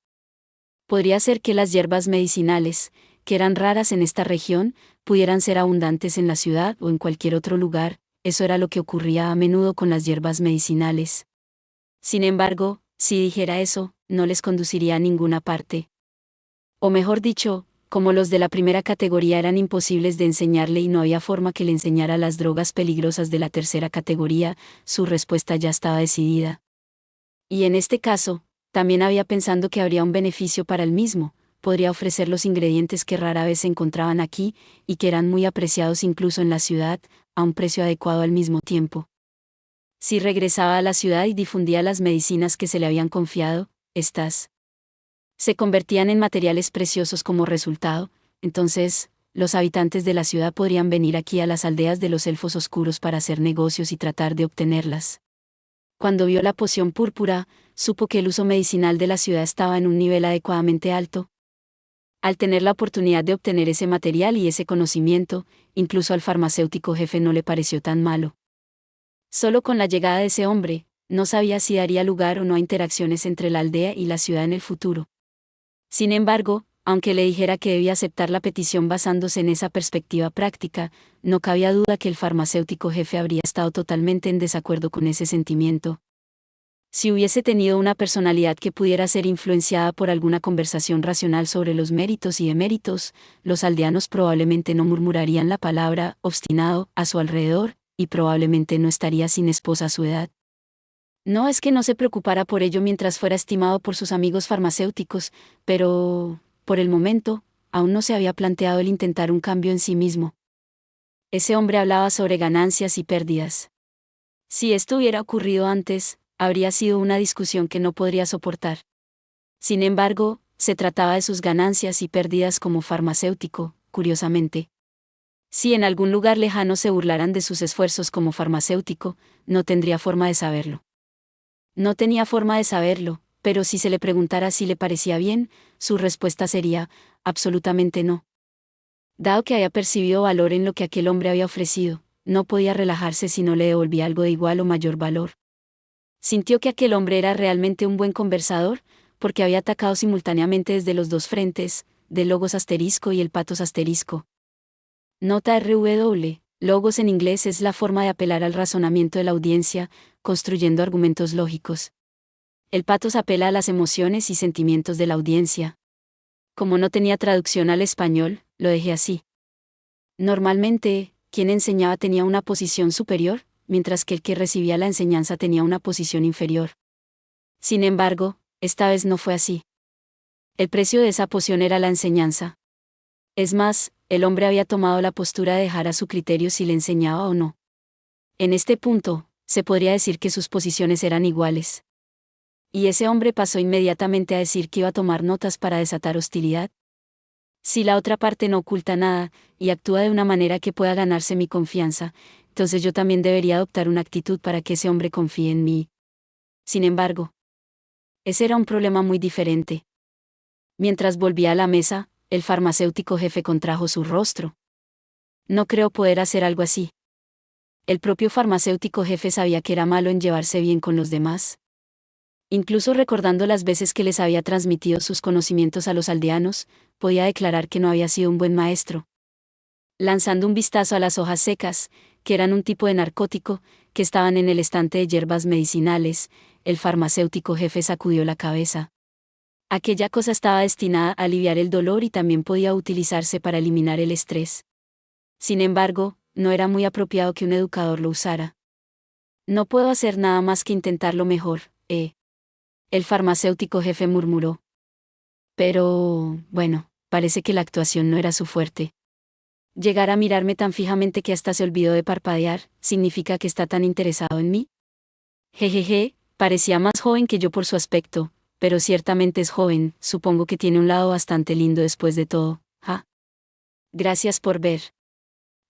Podría ser que las hierbas medicinales, que eran raras en esta región, pudieran ser abundantes en la ciudad o en cualquier otro lugar, eso era lo que ocurría a menudo con las hierbas medicinales. Sin embargo, si dijera eso, no les conduciría a ninguna parte. O mejor dicho, como los de la primera categoría eran imposibles de enseñarle y no había forma que le enseñara las drogas peligrosas de la tercera categoría, su respuesta ya estaba decidida. Y en este caso, también había pensando que habría un beneficio para él mismo, podría ofrecer los ingredientes que rara vez se encontraban aquí, y que eran muy apreciados incluso en la ciudad, a un precio adecuado al mismo tiempo. Si regresaba a la ciudad y difundía las medicinas que se le habían confiado, estas se convertían en materiales preciosos como resultado, entonces, los habitantes de la ciudad podrían venir aquí a las aldeas de los elfos oscuros para hacer negocios y tratar de obtenerlas. Cuando vio la poción púrpura, supo que el uso medicinal de la ciudad estaba en un nivel adecuadamente alto. Al tener la oportunidad de obtener ese material y ese conocimiento, incluso al farmacéutico jefe no le pareció tan malo. Solo con la llegada de ese hombre, no sabía si daría lugar o no a interacciones entre la aldea y la ciudad en el futuro. Sin embargo, Aunque le dijera que debía aceptar la petición basándose en esa perspectiva práctica, no cabía duda que el farmacéutico jefe habría estado totalmente en desacuerdo con ese sentimiento. Si hubiese tenido una personalidad que pudiera ser influenciada por alguna conversación racional sobre los méritos y deméritos, los aldeanos probablemente no murmurarían la palabra obstinado a su alrededor, y probablemente no estaría sin esposa a su edad. No es que no se preocupara por ello mientras fuera estimado por sus amigos farmacéuticos, pero, por el momento, aún no se había planteado el intentar un cambio en sí mismo. Ese hombre hablaba sobre ganancias y pérdidas. Si esto hubiera ocurrido antes, habría sido una discusión que no podría soportar. Sin embargo, se trataba de sus ganancias y pérdidas como farmacéutico, curiosamente. Si en algún lugar lejano se burlaran de sus esfuerzos como farmacéutico, no tendría forma de saberlo. No tenía forma de saberlo, pero si se le preguntara si le parecía bien, su respuesta sería, absolutamente no. Dado que había percibido valor en lo que aquel hombre había ofrecido, no podía relajarse si no le devolvía algo de igual o mayor valor. Sintió que aquel hombre era realmente un buen conversador, porque había atacado simultáneamente desde los dos frentes, del logos asterisco y el patos asterisco. Nota RW, logos en inglés es la forma de apelar al razonamiento de la audiencia, construyendo argumentos lógicos. El patos apela a las emociones y sentimientos de la audiencia. Como no tenía traducción al español, lo dejé así. Normalmente, quien enseñaba tenía una posición superior, mientras que el que recibía la enseñanza tenía una posición inferior. Sin embargo, esta vez no fue así. El precio de esa poción era la enseñanza. Es más, el hombre había tomado la postura de dejar a su criterio si le enseñaba o no. En este punto, se podría decir que sus posiciones eran iguales. Y ese hombre pasó inmediatamente a decir que iba a tomar notas para desatar hostilidad. Si la otra parte no oculta nada, y actúa de una manera que pueda ganarse mi confianza, entonces yo también debería adoptar una actitud para que ese hombre confíe en mí. Sin embargo, ese era un problema muy diferente. Mientras volvía a la mesa, el farmacéutico jefe contrajo su rostro. No creo poder hacer algo así. El propio farmacéutico jefe sabía que era malo en llevarse bien con los demás. Incluso recordando las veces que les había transmitido sus conocimientos a los aldeanos, podía declarar que no había sido un buen maestro. Lanzando un vistazo a las hojas secas, que eran un tipo de narcótico, que estaban en el estante de hierbas medicinales, el farmacéutico jefe sacudió la cabeza. Aquella cosa estaba destinada a aliviar el dolor y también podía utilizarse para eliminar el estrés. Sin embargo, no era muy apropiado que un educador lo usara. No puedo hacer nada más que intentarlo mejor, el farmacéutico jefe murmuró. Pero, bueno, parece que la actuación no era su fuerte. Llegar a mirarme tan fijamente que hasta se olvidó de parpadear, ¿significa que está tan interesado en mí? Jejeje, parecía más joven que yo por su aspecto, pero ciertamente es joven, supongo que tiene un lado bastante lindo después de todo, ¿ja? Gracias por ver.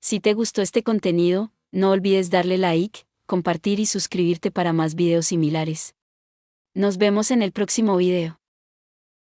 Si te gustó este contenido, no olvides darle like, compartir y suscribirte para más videos similares. Nos vemos en el próximo video.